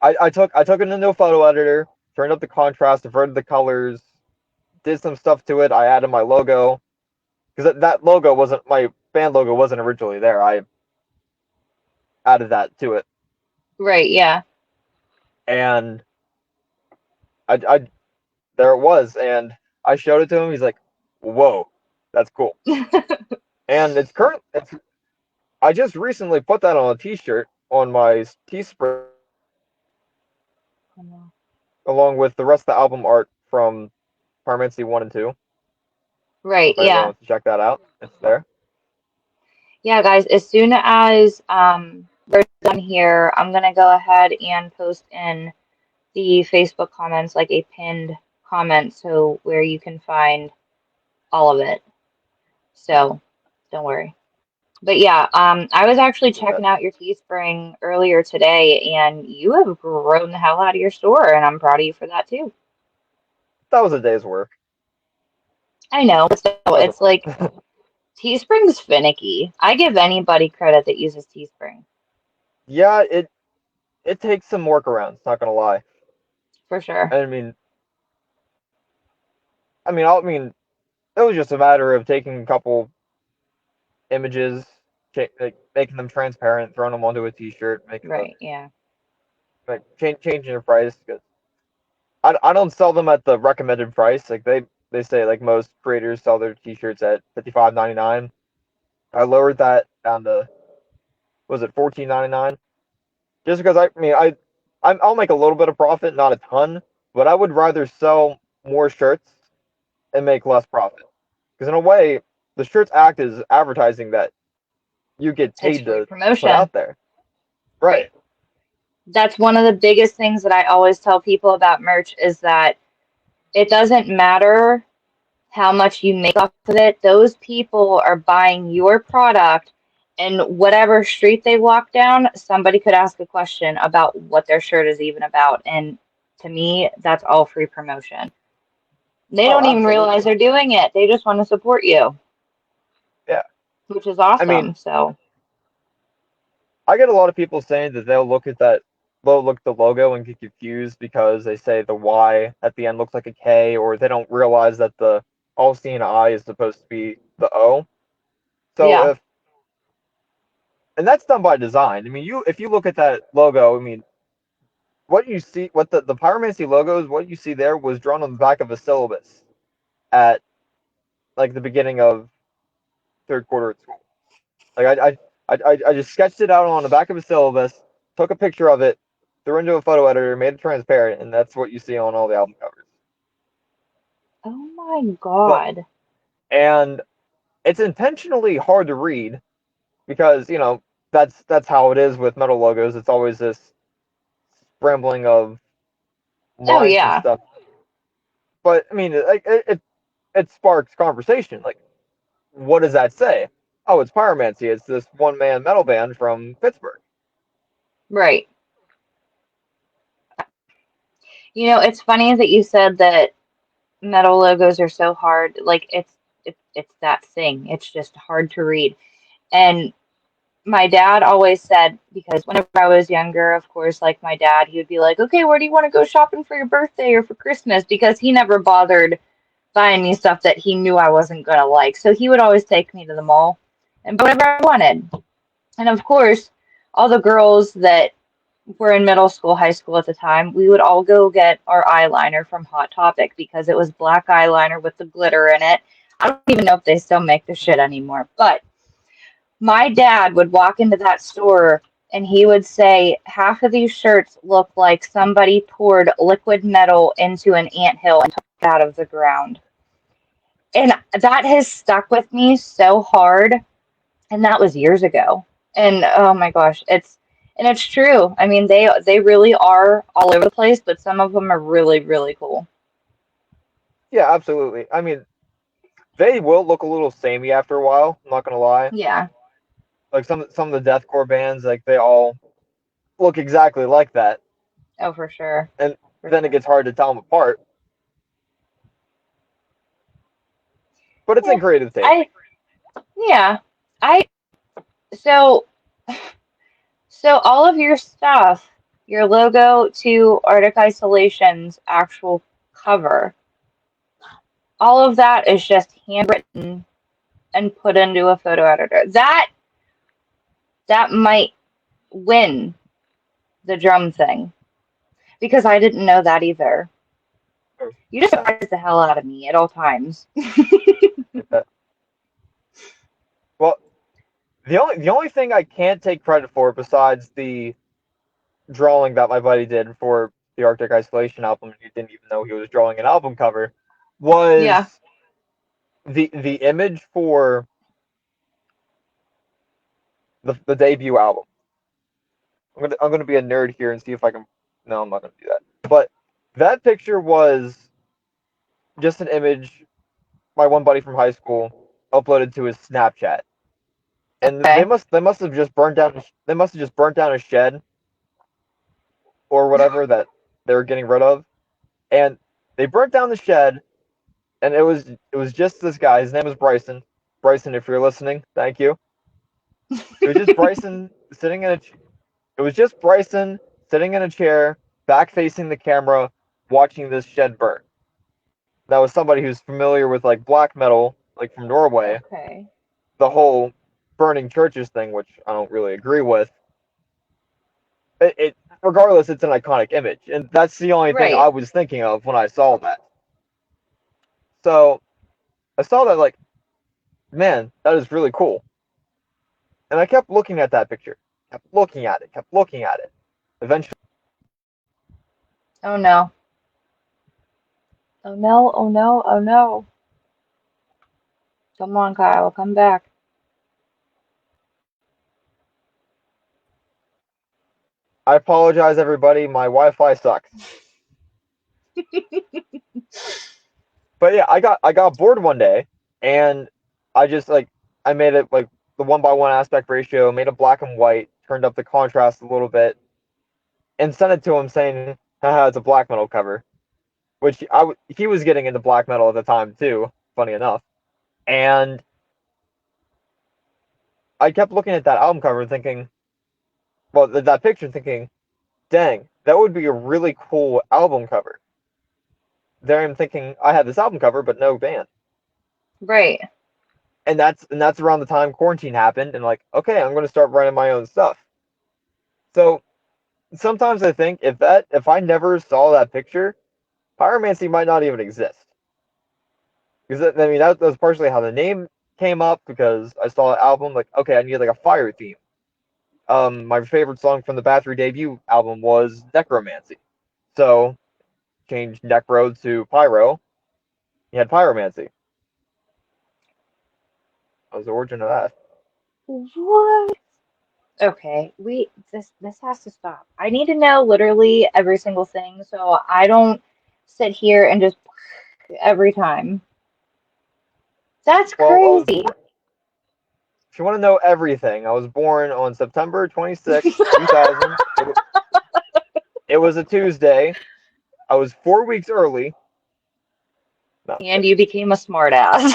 I took it into a photo editor, turned up the contrast, inverted the colors, did some stuff to it. I added my logo because that logo wasn't my band logo wasn't originally there. I added that to it, Right, yeah. and I there it was, and I showed it to him. He's like, "Whoa, that's cool." And it's current. It's I just recently put that on a T-shirt on my Teespring, along with the rest of the album art from Pyromancer 1 and 2. Right, If anybody yeah. wants to check that out, it's there. Yeah, guys, as soon as we're done here, I'm gonna go ahead and post in the Facebook comments like a pinned comment so where you can find all of it. So don't worry. But yeah, I was actually Yeah, checking out your Teespring earlier today, and you have grown the hell out of your store, and I'm proud of you for that too. that was a day's work. I know, but still, It was it's like a Teespring's finicky. I give anybody credit that uses Teespring, yeah, it takes some workarounds. Not gonna lie. for sure. I mean, I mean, it was just a matter of taking a couple images, like making them transparent, throwing them onto a T-shirt, making the Right, yeah. like changing the price because I don't sell them at the recommended price. Like they say like most creators sell their T-shirts at $55.99. I lowered that down to was it $14.99? Just because I'll make a little bit of profit, not a ton, but I would rather sell more shirts and make less profit. Because in a way, the shirts act as advertising that you get It's paid free to put promotion. out there. Right. Right. That's one of the biggest things that I always tell people about merch is that it doesn't matter how much you make off of it. Those people are buying your product, and whatever street they walk down, somebody could ask a question about what their shirt is even about. And to me, that's all free promotion. They Oh, don't even absolutely. realize they're doing it. They just want to support you, Yeah. which is I mean, awesome. So, I get a lot of people saying that they'll look at the logo and get confused because they say the Y at the end looks like a K, or they don't realize that the all-seeing eye is supposed to be the O. So yeah, if and that's done by design. I mean, you if you look at that logo, I mean, what you see, what the Pyromancy logo is, what you see there was drawn on the back of a syllabus at like the beginning of third quarter at school. Like I just sketched it out on the back of a syllabus, took a picture of it, threw it into a photo editor, made it transparent, and that's what you see on all the album covers. oh my But God. and it's intentionally hard to read because that's how it is with metal logos. It's always this scrambling of Oh, lines and yeah, stuff. But I mean, it sparks conversation. Like, what does that say? Oh, it's Pyromancy. It's this one man metal band from Pittsburgh. right. It's funny that you said that metal logos are so hard. Like it's that thing. It's just hard to read. And my dad always said, because whenever I was younger, of course, like my dad, he would be like, "Okay, where do you want to go shopping for your birthday or for Christmas?" Because he never bothered buying me stuff that he knew I wasn't gonna like. So he would always take me to the mall and buy whatever I wanted. And of course, all the girls that were in middle school, high school at the time, we would all go get our eyeliner from Hot Topic because it was black eyeliner with the glitter in it. I don't even know if they still make the shit anymore, but my dad would walk into that store and he would say, half of these shirts look like somebody poured liquid metal into an anthill and took it out of the ground. And that has stuck with me so hard. And that was years ago. And oh my gosh, it's true. I mean, they really are all over the place, but some of them are really, really cool. Yeah, absolutely. I mean, they will look a little samey after a while. I'm not gonna lie. Yeah. Like some of the deathcore bands, like they all look exactly like that, Oh, for sure. and For then it sure. gets hard to tell them apart. but it's in creative taste. Yeah, I so so all of your stuff, your logo to Arctic Isolation's actual cover, all of that is just handwritten and put into a photo editor. That might win the drum thing because I didn't know that either. You just Yeah. surprise the hell out of me at all times. Well, the only thing I can't take credit for besides the drawing that my buddy did for the Arctic Isolation album, he didn't even know he was drawing an album cover, Yeah. was the image for the debut album. I'm gonna be a nerd here and see if I can. No, I'm not gonna do that. But that picture was just an image my one buddy from high school uploaded to his Snapchat, and Okay. they must have just burnt down a shed or whatever that they were getting rid of, and they burnt down the shed, and it was just this guy. His name is Bryson. Bryson, if you're listening, thank you. It was just Bryson sitting in a. It was just Bryson sitting in a chair, back facing the camera, watching this shed burn. That was somebody who's familiar with like black metal, like from Norway, Okay. the whole burning churches thing, which I don't really agree with. It regardless, it's an iconic image, and that's the only thing Right. I was thinking of when I saw that. So I saw that like, man, that is really cool, and I kept looking at that picture, kept looking at it, kept looking at it. Eventually, Oh no. Oh no. Oh no. Oh no. Come on, Kyle. Come back. I apologize, everybody. My Wi-Fi sucks. But yeah, I got bored one day, and I just like I made it like the 1:1 aspect ratio, made it black and white, turned up the contrast a little bit, and sent it to him saying, "Haha, it's a black metal cover," which he was getting into black metal at the time too. Funny enough, and I kept looking at that album cover and thinking, well, that picture, thinking, "Dang, that would be a really cool album cover." There I'm thinking I had this album cover, but no band. Right. And that's around the time quarantine happened, and like, okay, I'm going to start writing my own stuff. So sometimes I think if I never saw that picture, pyromancy might not even exist. Because I mean that was partially how the name came up, because I saw an album like, okay, I need like a fire theme. My favorite song from the Bathory debut album was Necromancy, so changed Necro to Pyro. You had Pyromancy. That was the origin of that. What? Okay, this has to stop. I need to know literally every single thing so I don't sit here and just every time. That's Well, I was crazy. born. If you want to know everything, I was born on September 26th, 2000. It was a Tuesday. I was 4 weeks early. No, I'm And kidding. you became a smartass.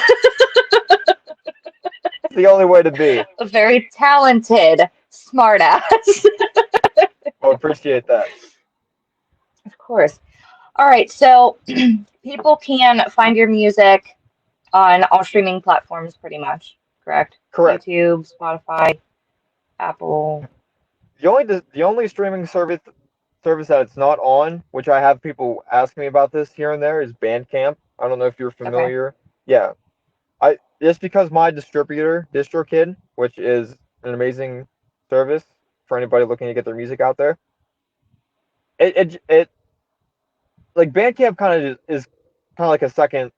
It's the only way to be. A very talented smartass. I appreciate that. Of course. All right, so people can find your music on all streaming platforms pretty much, correct? Correct. YouTube, Spotify, Apple. The only streaming service that it's not on, which I have people ask me about this here and there, is Bandcamp. I don't know if you're Okay. familiar. Yeah, I just because my distributor, DistroKid, which is an amazing service for anybody looking to get their music out there. It like Bandcamp kind of is kind of like a second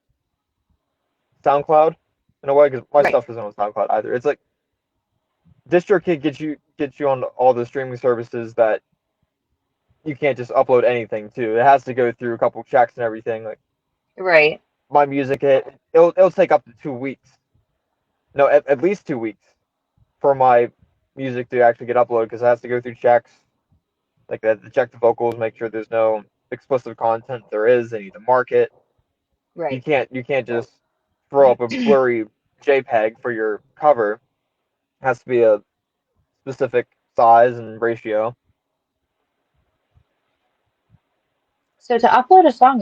SoundCloud in a way, because my Right. stuff isn't on SoundCloud either. It's like DistroKid gets you on all the streaming services that you can't just upload anything to. It has to go through a couple checks and everything. Like Right. my music, it'll take up to 2 weeks. No, at least 2 weeks for my music to actually get uploaded, because it has to go through checks, like that, to check the vocals, make sure there's no explicit content. If there is, they need to mark it. Right. You can't just throw up a blurry JPEG for your cover. It has to be a specific size and ratio. So to upload a song,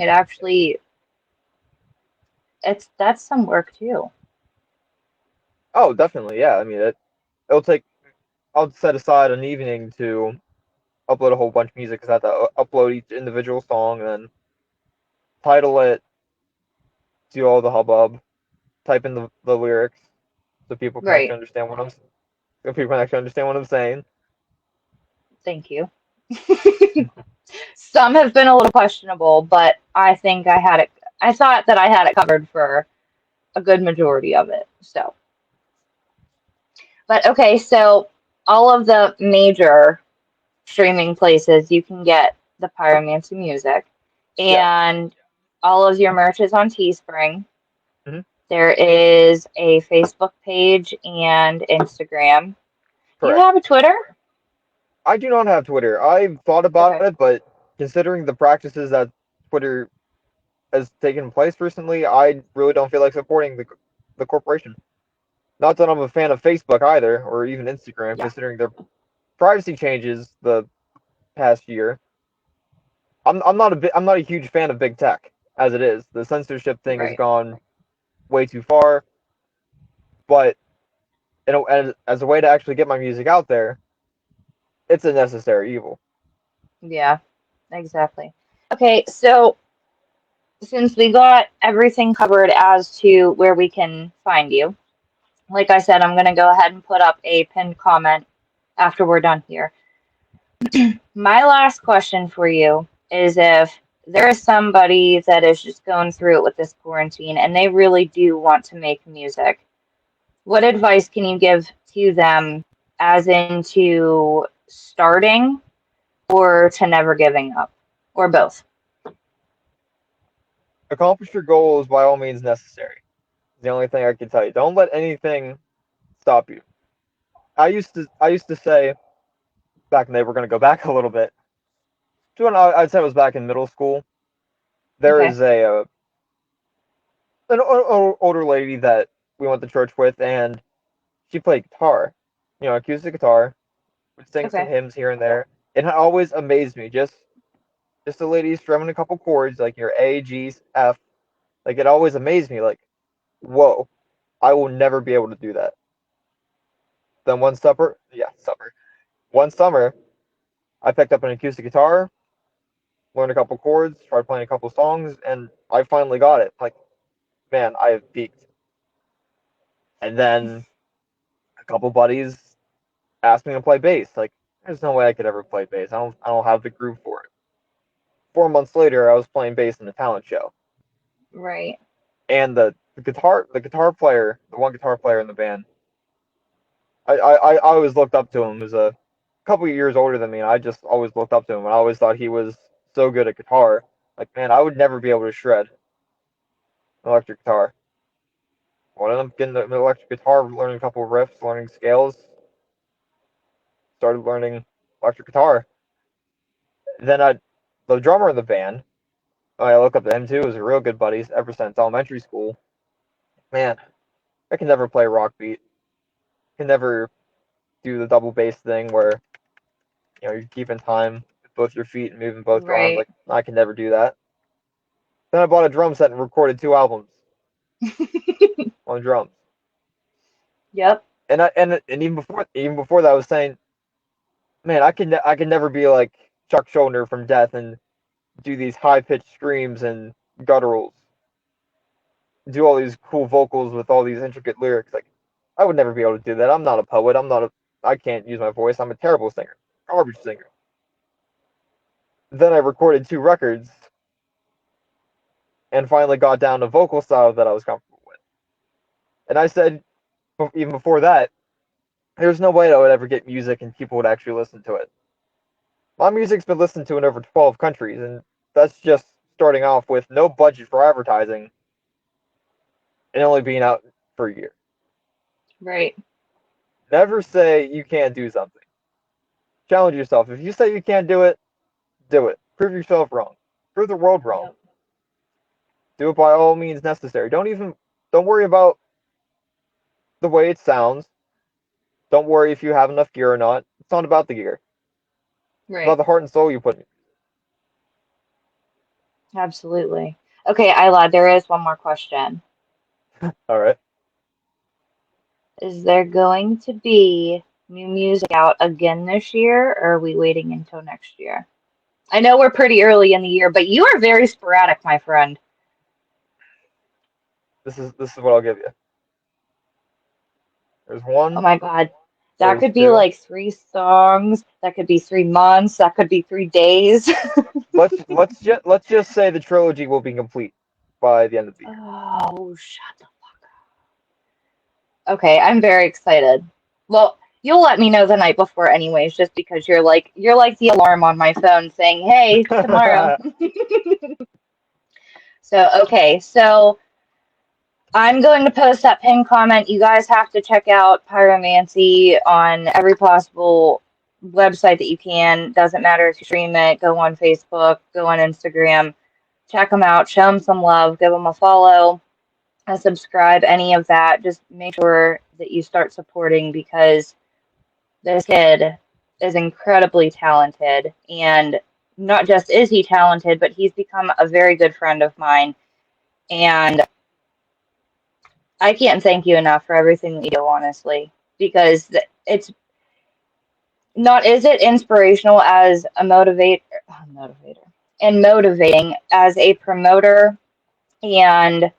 that's some work too. Oh, definitely, yeah. I mean, it'll take. I'll set aside an evening to upload a whole bunch of music because I have to upload each individual song and then title it, do all the hubbub, type in the lyrics so people can actually Right. understand what I'm so people can actually understand what I'm saying. Thank you. Some have been a little questionable, but I think I had it. I thought that I had it covered for a good majority of it. So, but okay, so all of the major streaming places you can get the Pyromancer music, Yeah. and all of your merch is on Teespring. Hmm. There is a Facebook page and Instagram. Do you Correct. have a Twitter? I do not have Twitter. I've thought about Okay. it, but considering the practices that Twitter has taken place recently, I really don't feel like supporting the corporation. Not that I'm a fan of Facebook either, or even Instagram, Yeah. considering their privacy changes the past year. I'm not a huge fan of big tech as it is. The censorship thing has Right. gone way too far, but as a way to actually get my music out there, it's a necessary evil. Yeah. Exactly. Okay, so since we got everything covered as to where we can find you, like I said, I'm going to go ahead and put up a pinned comment after we're done here. My last question for you is if there is somebody that is just going through it with this quarantine and they really do want to make music, what advice can you give to them as into starting or to never giving up or both? Accomplish your goal is by all means necessary. The only thing I can tell you. Don't let anything stop you. I used to say back in the day, we're going to go back a little bit. To when I'd say it was back in middle school. There Okay. is an older lady that we went to church with, and she played guitar, acoustic guitar, would sing some Okay. hymns here and there. And it always amazed me. Just a lady strumming a couple chords like your A, G, F. Like it always amazed me. Like, whoa, I will never be able to do that. Then one summer, I picked up an acoustic guitar, learned a couple chords, tried playing a couple songs, and I finally got it. Like, man, I have peaked. And then a couple buddies asked me to play bass. Like, there's no way I could ever play bass. I don't have the groove for it. 4 months later, I was playing bass in a talent show, Right. and the guitar player, the one guitar player in the band, I always looked up to him. He was a couple of years older than me, and I just always looked up to him, and I always thought he was so good at guitar. Like, man, I would never be able to shred an electric guitar. Well, I ended up getting an electric guitar, learning a couple of riffs, learning scales, started learning electric guitar. Then the drummer in the band, I look up to him too. Was real good buddies ever since elementary school. Man, I can never play rock beat. Can never do the double bass thing where you're keeping time with both your feet and moving both your arms. Right. Like I can never do that. Then I bought a drum set and recorded 2 albums on drums. Yep. And even before that, I was saying, man, I can never be like Chuck Schuldiner from Death and do these high pitched screams and gutturals, do all these cool vocals with all these intricate lyrics. Like I would never be able to do that. I'm not a poet. I can't use my voice. I'm a terrible singer, garbage singer. Then I recorded 2 records and finally got down to vocal style that I was comfortable with. And I said, even before that, there's no way I would ever get music and people would actually listen to it. My music's been listened to in over 12 countries, and that's just starting off with no budget for advertising and only being out for a year. Right. Never say you can't do something. Challenge yourself. If you say you can't do it, do it. Prove yourself wrong. Prove the world wrong. Yep. Do it by all means necessary. don't worry about the way it sounds. Don't worry if you have enough gear or not. It's not about the gear. It's Right. about the heart and soul you put in. Absolutely. Okay, Isla, there is one more question. All right. Is there going to be new music out again this year, or are we waiting until next year? I know we're pretty early in the year, but you are very sporadic, my friend. This is what I'll give you. There's Oh one. my God. That There's could be two. like 3 songs. That could be 3 months. That could be 3 days. Let's just say the trilogy will be complete by the end of the year. Oh, shut up. Okay, I'm very excited. Well, you'll let me know the night before anyways, just because you're like the alarm on my phone saying, "Hey, tomorrow." So, okay. So, I'm going to post that pinned comment. You guys have to check out Pyromancy on every possible website that you can. Doesn't matter if you stream it, go on Facebook, go on Instagram, check them out, show them some love, give them a follow, a subscribe, any of that. Just make sure that you start supporting because this kid is incredibly talented. And not just is he talented, but he's become a very good friend of mine. And I can't thank you enough for everything that you do, honestly, because it's not, is it inspirational as a motivator and motivating as a promoter and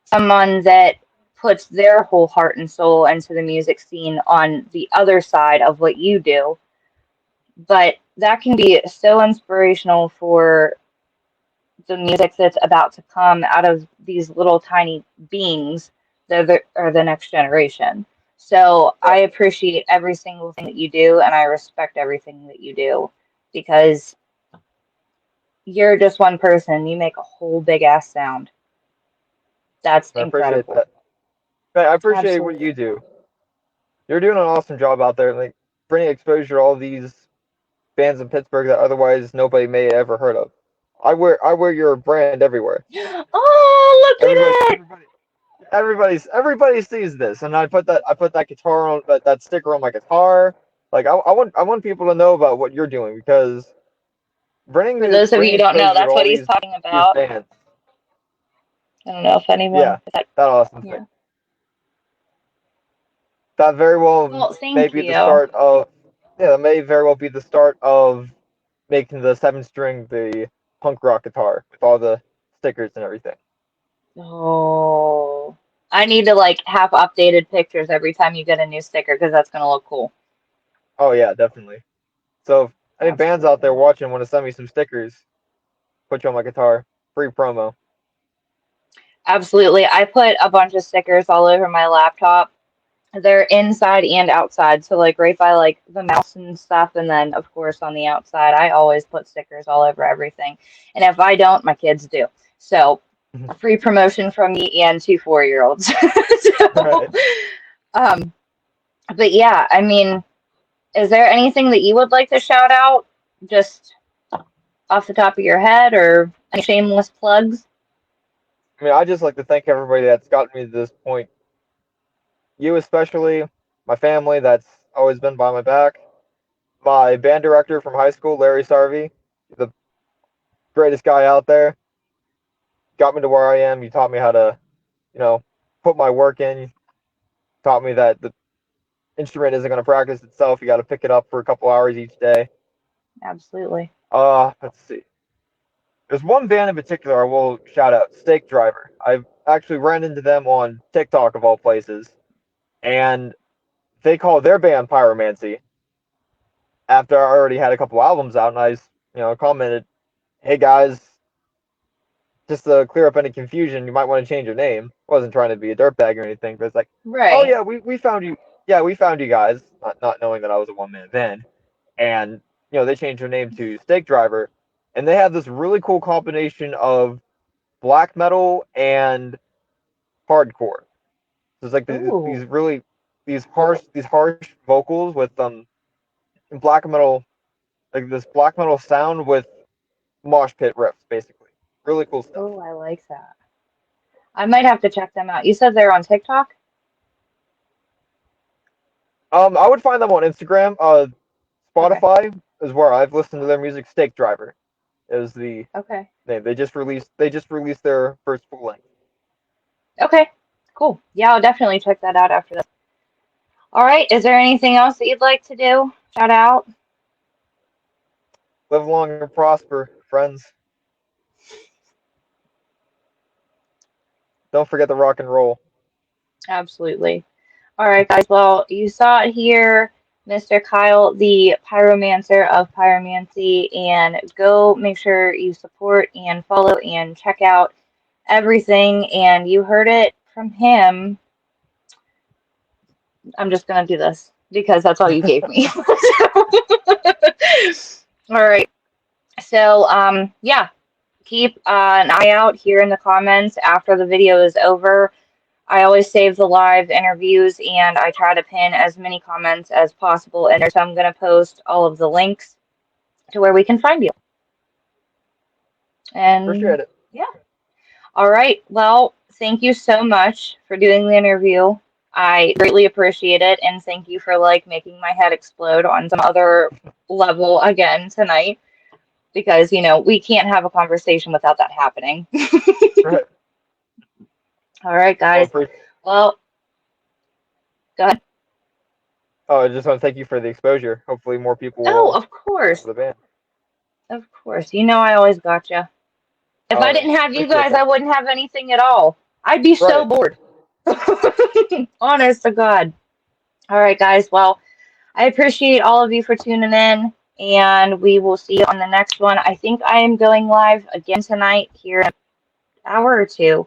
someone that puts their whole heart and soul into the music scene on the other side of what you do. But that can be so inspirational for the music that's about to come out of these little tiny beings that are the next generation. So Yeah, I appreciate every single thing that you do, and I respect everything that you do because you're just one person. You make a whole big ass sound. That's I appreciate incredible. that. I appreciate what you Absolutely. do. You're doing an awesome job out there, like bringing exposure to all these bands in Pittsburgh that otherwise nobody may ever heard of. I wear your brand everywhere. Oh, look Everybody at it! everybody everybody sees this, and I put that guitar on that sticker on my guitar. Like I want people to know about what you're doing because For those of you bringing who don't know, exposure to that's all what he's talking these about. bands. I don't know if anyone, Yeah, if that, that awesome thing. yeah. That very well Well, may thank be the you. start of yeah, that may very well be the start of making the 7 string the punk rock guitar with all the stickers and everything. Oh, I need to like have updated pictures every time you get a new sticker because that's gonna look cool. Oh yeah, definitely. So if any bands out there Absolutely. watching want to send me some stickers, put you on my guitar. Free promo. Absolutely. I put a bunch of stickers all over my laptop. They're inside and outside, so like right by like the mouse and stuff, and then of course on the outside, I always put stickers all over everything. And if I don't, my kids do. So free promotion from me and 2 4-year-olds. So, Right. um, but yeah, I mean, is there anything that you would like to shout out, just off the top of your head, or any shameless plugs? I mean, I just like to thank everybody that's gotten me to this point. You especially, my family that's always been by my back, my band director from high school, Larry Sarvey, the greatest guy out there, got me to where I am. You taught me how to, you know, put my work in. You taught me that the instrument isn't going to practice itself. You got to pick it up for a couple hours each day. Absolutely. Let's see. There's one band in particular I will shout out, Steak Driver. I've actually ran into them on TikTok of all places, and they call their band Pyromancy after I already had a couple albums out, and commented, "Hey guys, just to clear up any confusion, you might want to change your name." I wasn't trying to be a dirtbag or anything, but it's like, "Oh Right. yeah, we found you. Yeah, we found you guys," not knowing that I was a one man band, and they changed their name to Steak Driver, and they have this really cool combination of black metal and hardcore. So it's like these Ooh. really these harsh vocals with black metal, like this black metal sound with mosh pit riffs, basically. Really cool stuff. Oh, I like that. I might have to check them out. You said they're on TikTok? I would find them on Instagram. Okay. Spotify is where I've listened to their music. Steak Driver is the Okay. name. They just released their first full length. Okay. Cool. Yeah, I'll definitely check that out after this. All right. Is there anything else that you'd like to do? Shout out? Live long and prosper, friends. Don't forget the rock and roll. Absolutely. All right, guys. Well, you saw it here, Mr. Kyle, the Pyromancer of Pyromancy, and go make sure you support and follow and check out everything. And you heard it from him. I'm just gonna do this because that's all you gave me. All right. So, yeah, keep an eye out here in the comments after the video is over. I always save the live interviews and I try to pin as many comments as possible in there. So I'm going to post all of the links to where we can find you. And Appreciate it. yeah. All right. Well, thank you so much for doing the interview. I greatly appreciate it. And thank you for like making my head explode on some other level again tonight. Because, we can't have a conversation without that happening. Right. All right, Well, guys. Well, go ahead. oh, I just want to thank you for the exposure. Hopefully, more people Oh, will of course. the band. Of course. I always got you. If Oh I yeah, didn't have you appreciate guys, I that. wouldn't have anything at all. I'd be so Right. bored. Honest to God. All right, guys. Well, I appreciate all of you for tuning in, and we will see you on the next one. I think I am going live again tonight here in an hour or two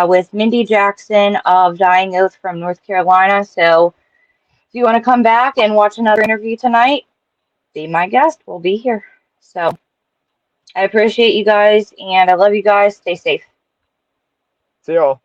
with Mindy Jackson of Dying Oath from North Carolina. So if you want to come back and watch another interview tonight, be my guest. We'll be here. So I appreciate you guys, and I love you guys. Stay safe. See y'all.